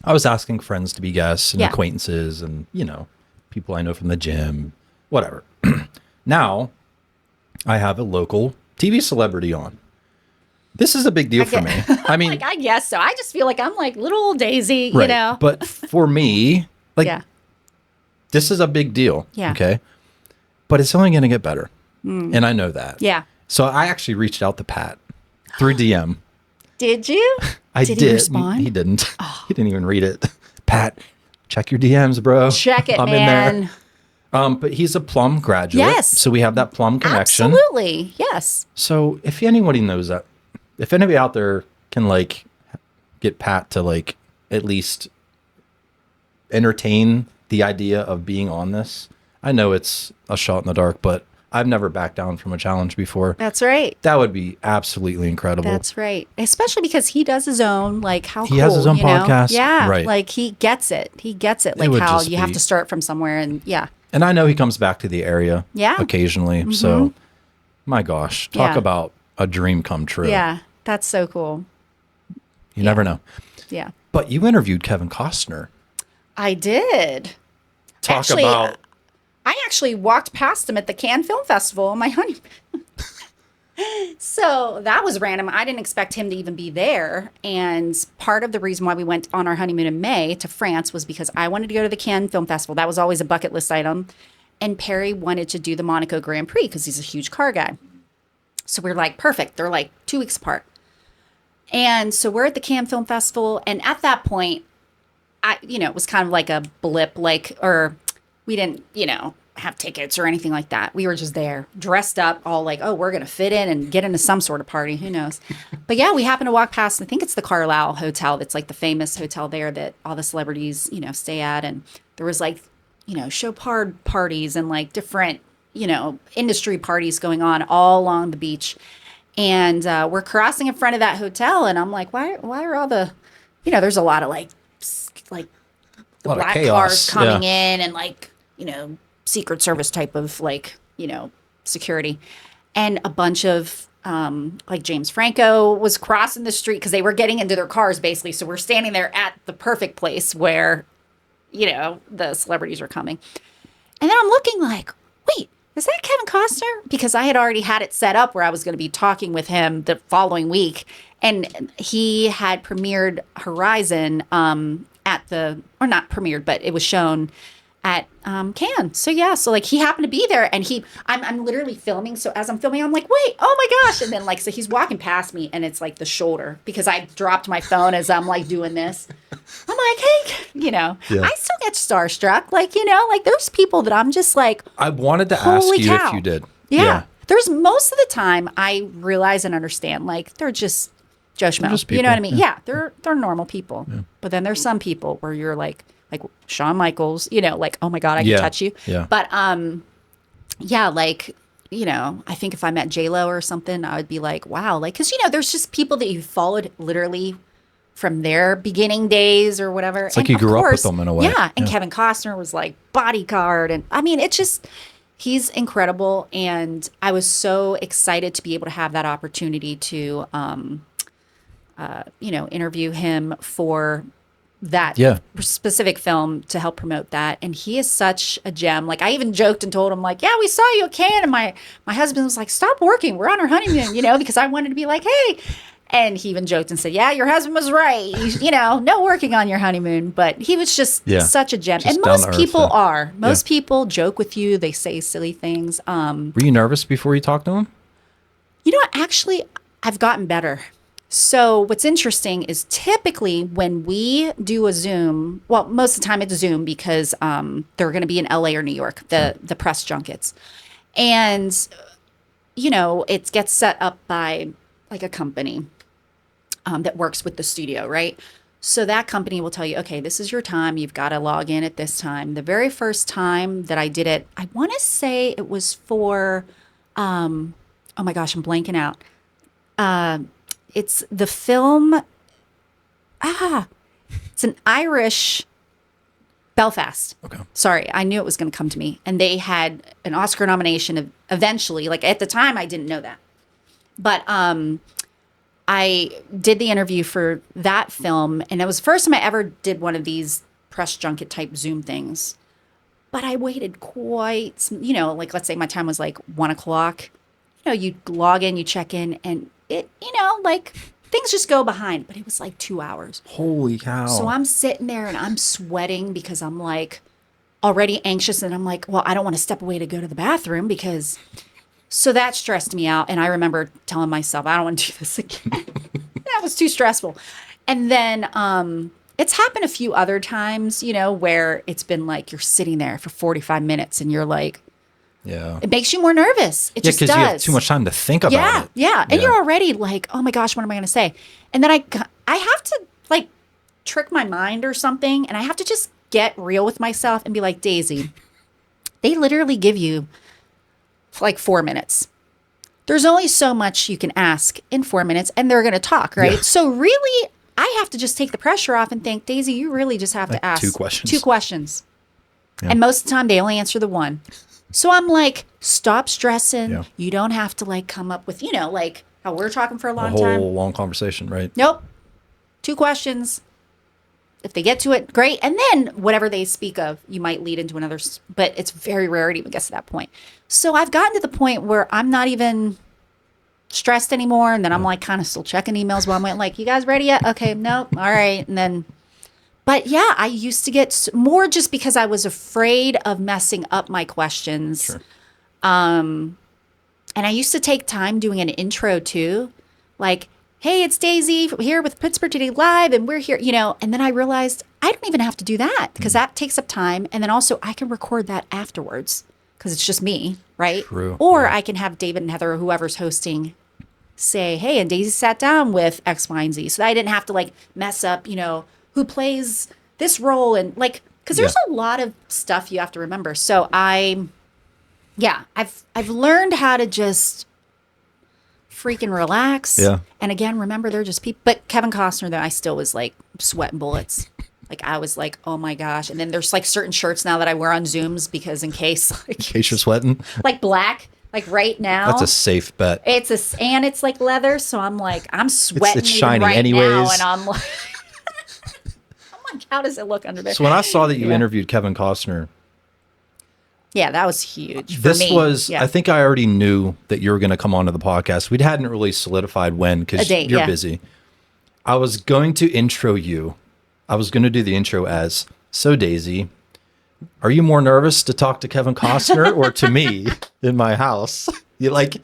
I was asking friends to be guests and Yeah. acquaintances and, you know, people I know from the gym, whatever. Now I have a local TV celebrity on. This is a big deal for me. I mean, Like, I guess so. I just feel like I'm like little old Daisy, right. you know? But for me, like, yeah. this is a big deal. Yeah. Okay. But it's only going to get better. And I know that. Yeah. So I actually reached out to Pat through DM. Did you? I Did did. he respond? He didn't. He didn't even read it. Pat, check your DMs, bro. Check it, I'm man. in there. But he's a Plum graduate. Yes. So we have that Plum connection. Absolutely. Yes. So if anybody knows that, if anybody out there can like get Pat to like at least entertain the idea of being on this, I know it's a shot in the dark, but I've never backed down from a challenge before. That's right. That would be absolutely incredible. That's right. Especially because he does his own, like how He has his own you know? podcast. Yeah. Right. Like he gets it. He gets it. It Like would how just you have be- to start from somewhere and yeah. And I know he comes back to the area Yeah. occasionally. So, my gosh, talk Yeah. about a dream come true. Yeah. That's so cool. You never know. Yeah. But you interviewed Kevin Costner. I did. Talk Actually, about I actually walked past him at the Cannes Film Festival on my honeymoon. So that was random. I didn't expect him to even be there. And part of the reason why we went on our honeymoon in May to France was because I wanted to go to the Cannes Film Festival. That was always a bucket list item. And Perry wanted to do the Monaco Grand Prix because he's a huge car guy. So we're like, perfect. They're like 2 weeks apart. And so we're at the Cannes Film Festival. And at that point, it was kind of like a blip, or we didn't, have tickets or anything like that. We were just there, dressed up, all like, oh, we're going to fit in and get into some sort of party. Who knows? But yeah, we happened to walk past, I think it's the Carlisle Hotel. That's like the famous hotel there that all the celebrities, stay at. And there was like, show parties and like different, industry parties going on all along the beach. And we're crossing in front of that hotel. And I'm like, why are all the, there's a lot of like the lot of black chaos. cars coming in and like, Secret Service type of like, security. And a bunch of like James Franco was crossing the street because they were getting into their cars basically. So we're standing there at the perfect place where, the celebrities are coming. And then I'm looking like, wait, is that Kevin Costner? Because I had already had it set up where I was going to be talking with him the following week. And he had premiered Horizon or not premiered, but it was shown at Cannes. So yeah, so like he happened to be there, and I'm literally filming. So as I'm filming, I'm like, wait, oh my gosh, and then like so he's walking past me, and it's like the shoulder because I dropped my phone as I'm like doing this. I'm like, hey, I still get starstruck. Like like there's people that I'm just like, I wanted to ask you cow. if you did. Yeah. There's most of the time I realize and understand like they're just Joe Schmo. You know what I mean? Yeah, they're normal people. Yeah. But then there's some people where you're like Shawn Michaels, like, oh my God, I can touch you. Yeah. But like, I think if I met J-Lo or something, I would be like, wow, like, because there's just people that you followed literally from their beginning days or whatever. It's like you grew up with them in a way. Yeah. And Kevin Costner was like bodyguard. And I mean, it's just, he's incredible. And I was so excited to be able to have that opportunity to, interview him for that specific film to help promote that. And he is such a gem. Like I even joked and told him like, yeah, we saw you at Cannes. And my husband was like, stop working. We're on our honeymoon, because I wanted to be like, hey. And he even joked and said, yeah, your husband was right. No working on your honeymoon. But he was just such a gem. Just and most people earth, are. Most people joke with you. They say silly things. Were you nervous before you talked to him? Actually, I've gotten better. So what's interesting is typically when we do a Zoom, well, most of the time it's Zoom because they're going to be in LA or New York, the press junkets. And, it gets set up by like a company that works with the studio, right? So that company will tell you, okay, this is your time. You've got to log in at this time. The very first time that I did it, I want to say it was for, oh my gosh, I'm blanking out. It's the film, it's an Irish Belfast. Okay. Sorry, I knew it was going to come to me. And they had an Oscar nomination eventually. Like at the time, I didn't know that. But I did the interview for that film, and it was the first time I ever did one of these press junket type Zoom things. But I waited quite, like let's say my time was like 1 o'clock. You log in, you check in, and it, like things just go behind. But it was like 2 hours. Holy cow. So I'm sitting there and I'm sweating because I'm like already anxious, and I'm like, well, I don't want to step away to go to the bathroom because... So that stressed me out. And I remember telling myself, I don't want to do this again. That was too stressful. And then it's happened a few other times, where it's been like you're sitting there for 45 minutes and you're like, it makes you more nervous. It just does. Yeah, because you have too much time to think about it. Yeah. And you're already like, oh my gosh, what am I going to say? And then I have to like trick my mind or something. And I have to just get real with myself and be like, Daisy, they literally give you like 4 minutes. There's only so much you can ask in 4 minutes, and they're going to talk, right? Yeah. So really, I have to just take the pressure off and think, Daisy, you really just have to ask 2 questions. 2 questions. Yeah. And most of the time, they only answer the one. So I'm like, stop stressing. Yeah. You don't have to like come up with, like how we're talking for a long time. A whole long conversation, right? Nope. 2 questions. If they get to it, great. And then whatever they speak of, you might lead into another, but it's very rare it even gets to that point. So I've gotten to the point where I'm not even stressed anymore. And then I'm like kind of still checking emails while I'm like, you guys ready yet? Okay, nope. All right. And then, but yeah, I used to get more just because I was afraid of messing up my questions. Sure. And I used to take time doing an intro too. Like, hey, it's Daisy here with Pittsburgh TV Live, and we're here, and then I realized I don't even have to do that because that takes up time. And then also I can record that afterwards because it's just me, right? True. Or I can have David and Heather or whoever's hosting say, hey, and Daisy sat down with X, Y, and Z. So I didn't have to like mess up, who plays this role and like, because there's a lot of stuff you have to remember. So I've learned how to just freaking relax. Yeah. And again, remember they're just people. But Kevin Costner, though, I still was like sweating bullets. Like I was like, oh my gosh. And then there's like certain shirts now that I wear on Zooms because in case you're sweating. Like black, like right now. That's a safe bet. And it's like leather, so I'm like I'm sweating. It's shiny right anyways. Now, and I'm like, I'm like, how does it look under there? So when I saw that you interviewed Kevin Costner. Yeah, that was huge for me. I think I already knew that you were going to come onto the podcast. We hadn't really solidified when because you're busy. I was going to intro you. I was going to do the intro as, so Daisy, are you more nervous to talk to Kevin Costner or to me in my house? You like to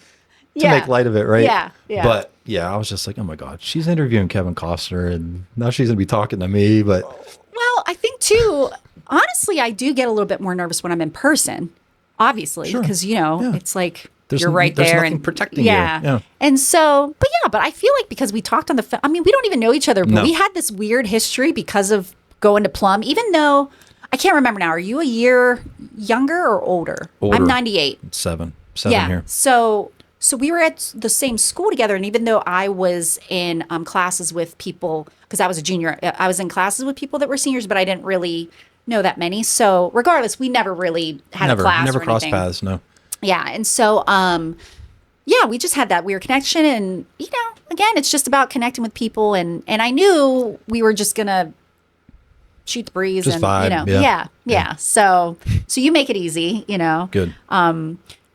make light of it, right? Yeah. Yeah. But yeah, I was just like, oh my God, she's interviewing Kevin Costner and now she's going to be talking to me. But well, I think too, honestly, I do get a little bit more nervous when I'm in person, obviously, because, it's like you're right there's there. Nothing And protecting you. Yeah. And so, but I feel like because we talked on the phone, I mean, we don't even know each other, but we had this weird history because of going to Plum, even though I can't remember now. Are you a year younger or older? I'm 98. Seven yeah. here. So we were at the same school together. And even though I was in classes with people, because I was a junior, I was in classes with people that were seniors, but I didn't really know that many. So regardless, we never really had a class never or crossed anything. paths, no. Yeah. And so, we just had that weird connection. And, again, it's just about connecting with people. And I knew we were just going to shoot the breeze just and, vibe. Yeah. So you make it easy, Good.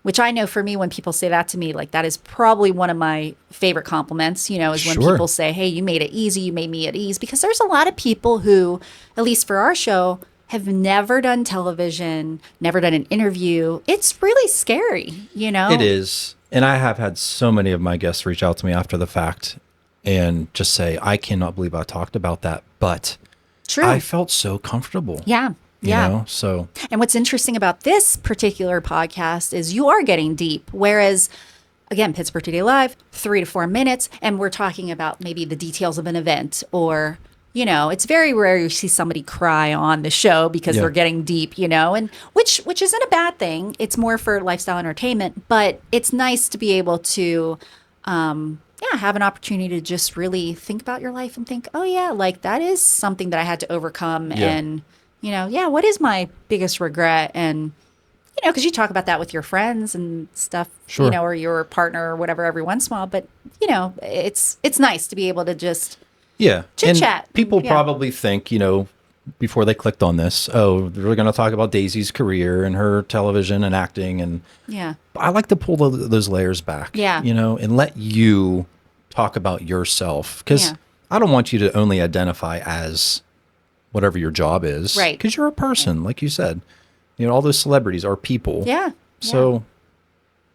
Which I know for me, when people say that to me, like that is probably one of my favorite compliments, is when people say, hey, you made it easy, you made me at ease. Because there's a lot of people who, at least for our show, have never done television, never done an interview. It's really scary, It is. And I have had so many of my guests reach out to me after the fact and just say, I cannot believe I talked about that. But True. I felt so comfortable. Yeah. So. And what's interesting about this particular podcast is you are getting deep. Whereas, again, Pittsburgh TV Live, 3 to 4 minutes, and we're talking about maybe the details of an event or, it's very rare you see somebody cry on the show because they're getting deep, and which isn't a bad thing. It's more for lifestyle entertainment, but it's nice to be able to, have an opportunity to just really think about your life and think, oh yeah, like that is something that I had to overcome and, what is my biggest regret? And, because you talk about that with your friends and stuff, or your partner or whatever every once in a while. But, it's nice to be able to just chit chat. People probably think, before they clicked on this, oh, we're going to talk about Daisy's career and her television and acting. And I like to pull those layers back, and let you talk about yourself. Because I don't want you to only identify as whatever your job is. Right. Because you're a person, like you said. All those celebrities are people. Yeah. So.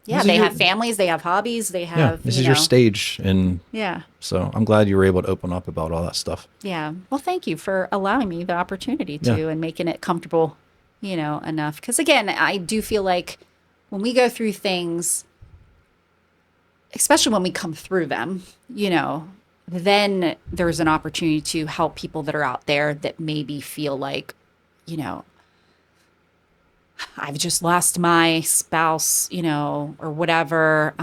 Yeah, they have families, they have hobbies, they have. This is your stage. And yeah. So I'm glad you were able to open up about all that stuff. Yeah. Well, thank you for allowing me the opportunity to and making it comfortable, enough. Because again, I do feel like when we go through things, especially when we come through them, then there's an opportunity to help people that are out there that maybe feel like, I've just lost my spouse, or whatever.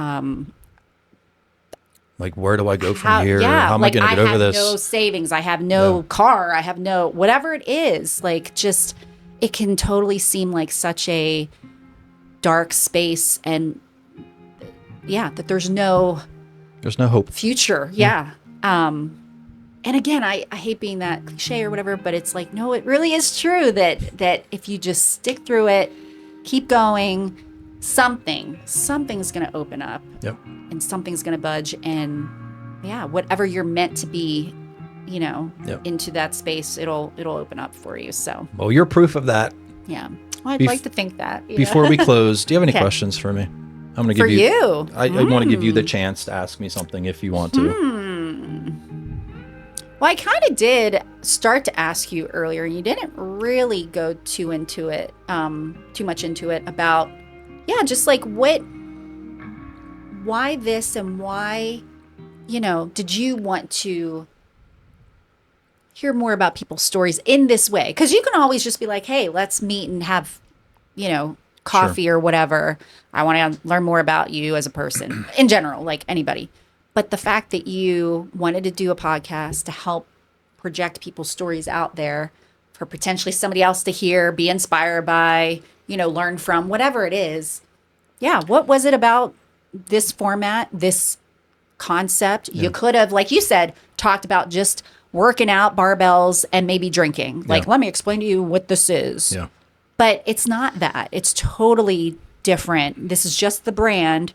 Like, where do I go from here? How am I going to get over this? I have no savings. I have no car. I have no, whatever it is. Like, just, it can totally seem like such a dark space. And that there's no hope. Future. Yeah. And again, I hate being that cliche or whatever, but it's like, no, it really is true that if you just stick through it, keep going, something's going to open up. Yep. And something's going to budge. And whatever you're meant to be, into that space, it'll open up for you. So. Well, you're proof of that. Yeah. Well, I'd like to think that. Before we close, do you have any questions for me? I'm going to give you. I want to give you the chance to ask me something if you want to. Well, I kind of did start to ask you earlier, and you didn't really go too much into it about, just like why this and why, did you want to hear more about people's stories in this way? Because you can always just be like, hey, let's meet and have, coffee or whatever. I want to learn more about you as a person in general, like anybody. But the fact that you wanted to do a podcast to help project people's stories out there for potentially somebody else to hear, be inspired by, learn from, whatever it is. Yeah. What was it about this format, this concept? Yeah. You could have, like you said, talked about just working out, barbells, and maybe drinking. Like, let me explain to you what this is. Yeah. But it's not that. It's totally different. This is just the brand.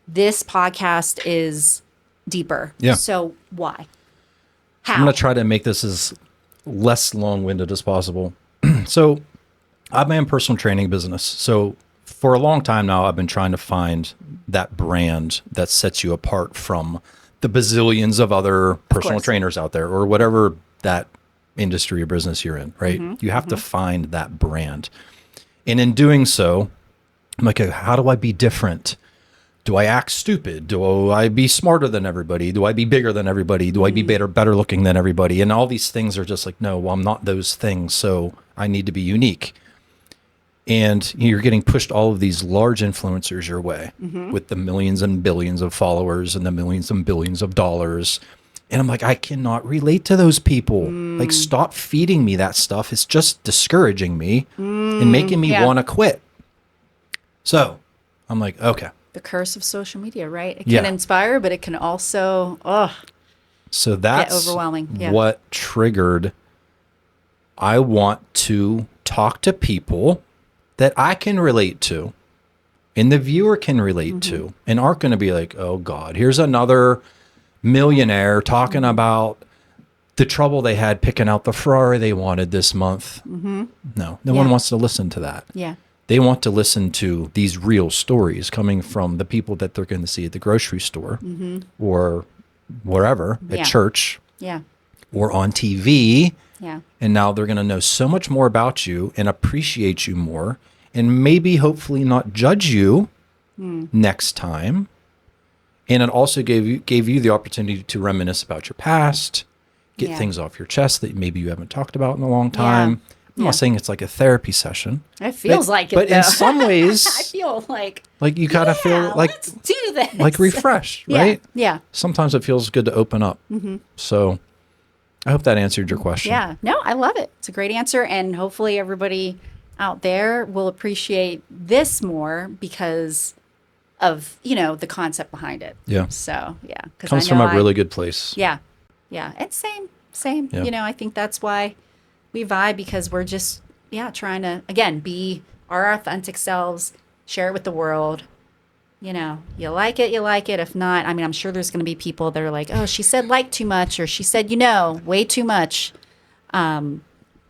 This podcast is deeper. Yeah. So why? How? I'm going to try to make this as less long-winded as possible. So I have my own personal training business. So for a long time now, I've been trying to find that brand that sets you apart from the bazillions of other personal trainers out there, or whatever that industry or business you're in, right? You have to find that brand. And in doing so, I'm like, how do I be different? Do I act stupid? Do I be smarter than everybody? Do I be bigger than everybody? Do I be better looking than everybody? And all these things are just like, no, well, I'm not those things. So I need to be unique. And you're getting pushed all of these large influencers your way with the millions and billions of followers and the millions and billions of dollars. And I'm like, I cannot relate to those people. Like, stop feeding me that stuff. It's just discouraging me and making me want to quit. So I'm like, okay. The curse of social media, right? It can inspire, but it can also, so that's get overwhelming. What triggered, I want to talk to people that I can relate to and the viewer can relate to, and aren't going to be like, oh God, here's another millionaire talking about the trouble they had picking out the Ferrari they wanted this month. No one wants to listen to that. They want to listen to these real stories coming from the people that they're going to see at the grocery store or wherever, at church or on TV. And now they're going to know so much more about you and appreciate you more, and maybe hopefully not judge you next time. And it also gave you the opportunity to reminisce about your past, get things off your chest that maybe you haven't talked about in a long time. I'm not saying it's like a therapy session. It feels like it, but though. In some ways, I feel like you gotta feel like, let's do this. Like refreshed, right? Yeah. Sometimes it feels good to open up. So I hope that answered your question. Yeah. No, I love it. It's a great answer, and hopefully everybody out there will appreciate this more because of, the concept behind it. Yeah. So, yeah. Comes from a really good place. Yeah. Yeah. It's same. Yeah. I think that's why we vibe, because we're just, trying to, again, be our authentic selves, share it with the world. You like it, you like it. If not, I'm sure there's going to be people that are like, oh, she said like too much, or she said, way too much. I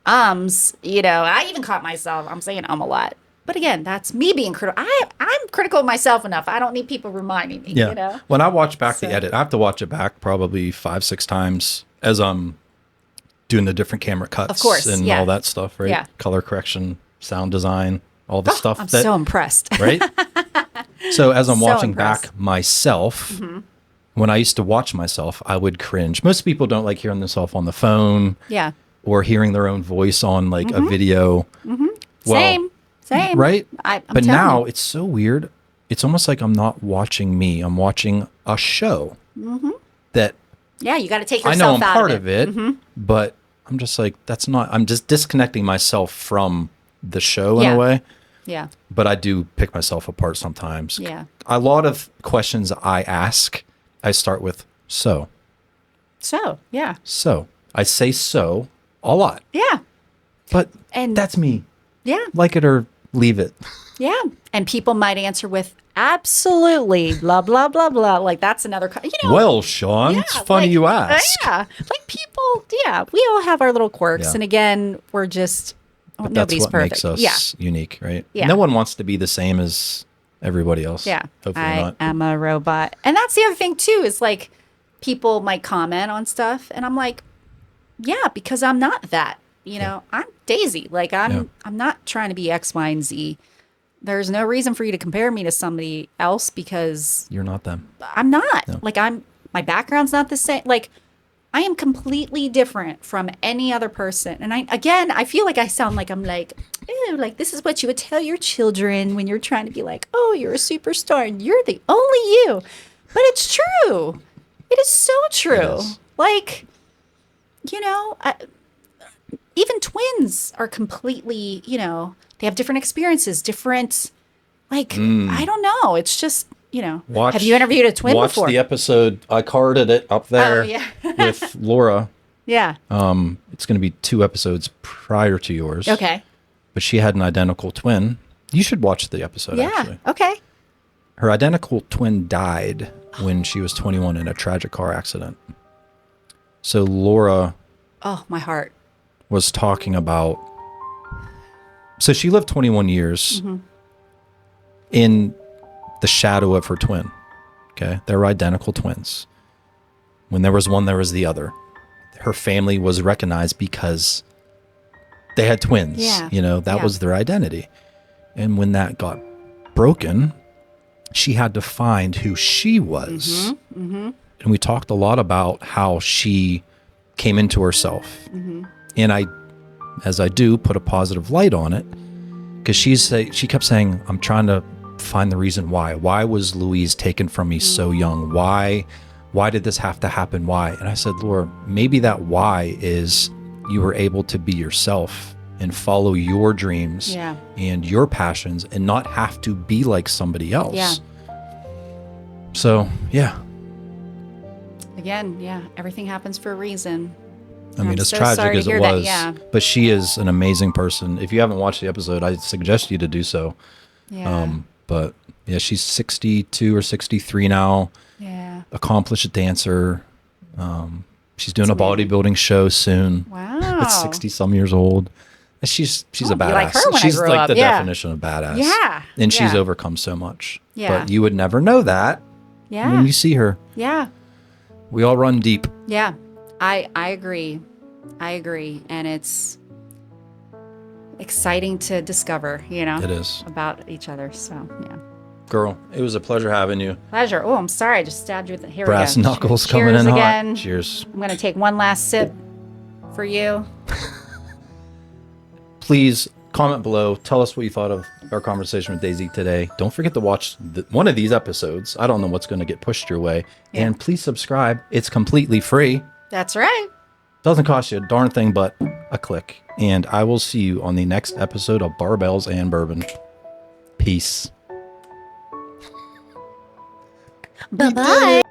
even caught myself. I'm saying a lot. But again, that's me being critical. I'm critical of myself enough. I don't need people reminding me, When I watch back the edit, I have to watch it back probably 5-6 times as I'm doing the different camera cuts, of course, and all that stuff, right? Yeah. Color correction, sound design, all the stuff. I'm so impressed. Right? So as I'm watching impressed. back myself, when I used to watch myself, I would cringe. Most people don't like hearing themselves on the phone. Yeah. Or hearing their own voice on like a video. Well, Same. Right? But now it's so weird. It's almost like I'm not watching me. I'm watching a show that you got to take yourself I know I'm out part of it, but I'm just like, I'm just disconnecting myself from the show in a way. Yeah. But I do pick myself apart sometimes. Yeah. A lot of questions I ask, I start with so. So, yeah. So. I say so a lot. Yeah. But and that's me. Yeah. Like it or leave it. Yeah. And people might answer with absolutely, blah, blah, blah, blah. Like that's another, Well, Shaun, it's funny you ask. Yeah. Like people, we all have our little quirks. Yeah. And again, we're just, nobody's that's what perfect. makes us unique, right? Yeah. No one wants to be the same as everybody else. Yeah. Hopefully I am a robot. And that's the other thing too, is like people might comment on stuff and I'm like, yeah, because I'm not that, I'm Daisy. Like I'm not trying to be X, Y, and Z. There's no reason for you to compare me to somebody else because you're not them. I'm not. No. Like my background's not the same. Like I am completely different from any other person. And I feel like I sound like I'm like, ew, like this is what you would tell your children when you're trying to be like, oh, you're a superstar and you're the only you. But it's true. It is so true. Like, even twins are completely, they have different experiences, different, I don't know. It's just, have you interviewed a twin before? Watch the episode. I carded it up there with Laura. Yeah. It's going to be 2 episodes prior to yours. Okay. But she had an identical twin. You should watch the episode, actually. Okay. Her identical twin died when she was 21 in a tragic car accident. So Laura... Oh, my heart. Was talking about So she lived 21 years in the shadow of her twin. Okay. They were identical twins. When there was one, there was the other. Her family was recognized because they had twins. Yeah. You know, that was their identity. And when that got broken, she had to find who she was. And we talked a lot about how she came into herself. And I, as I do, put a positive light on it, because she kept saying, I'm trying to find the reason why. Why was Louise taken from me so young? Why did this have to happen? Why? And I said, Laura, maybe that why is you were able to be yourself and follow your dreams and your passions and not have to be like somebody else. Yeah. So, yeah. Again, everything happens for a reason. I mean, I'm as so tragic sorry to as it hear that, was, but she is an amazing person. If you haven't watched the episode, I suggest you to do so. Yeah. But yeah, she's 62 or 63 now. Yeah. Accomplished dancer. She's doing a bodybuilding show soon. Wow. At 60 some years old. And she's a badass. like her when I she's grew like up. the Yeah. definition of badass. Yeah. And she's Yeah. overcome so much. Yeah. But you would never know that when you see her. Yeah. We all run deep. Yeah. I agree. I agree. And it's exciting to discover, you know, It is. about each other. So, yeah. Girl, it was a pleasure having you. Pleasure. Oh, I'm sorry. I just stabbed you with the here Brass we go. knuckles Cheers coming in again. hot. Cheers. I'm going to take one last sip for you. Please comment below. Tell us what you thought of our conversation with Daisy today. Don't forget to watch one of these episodes. I don't know what's going to get pushed your way. Yeah. And please subscribe. It's completely free. That's right. Doesn't cost you a darn thing but a click. And I will see you on the next episode of Barbells and Bourbon. Peace. Bye-bye.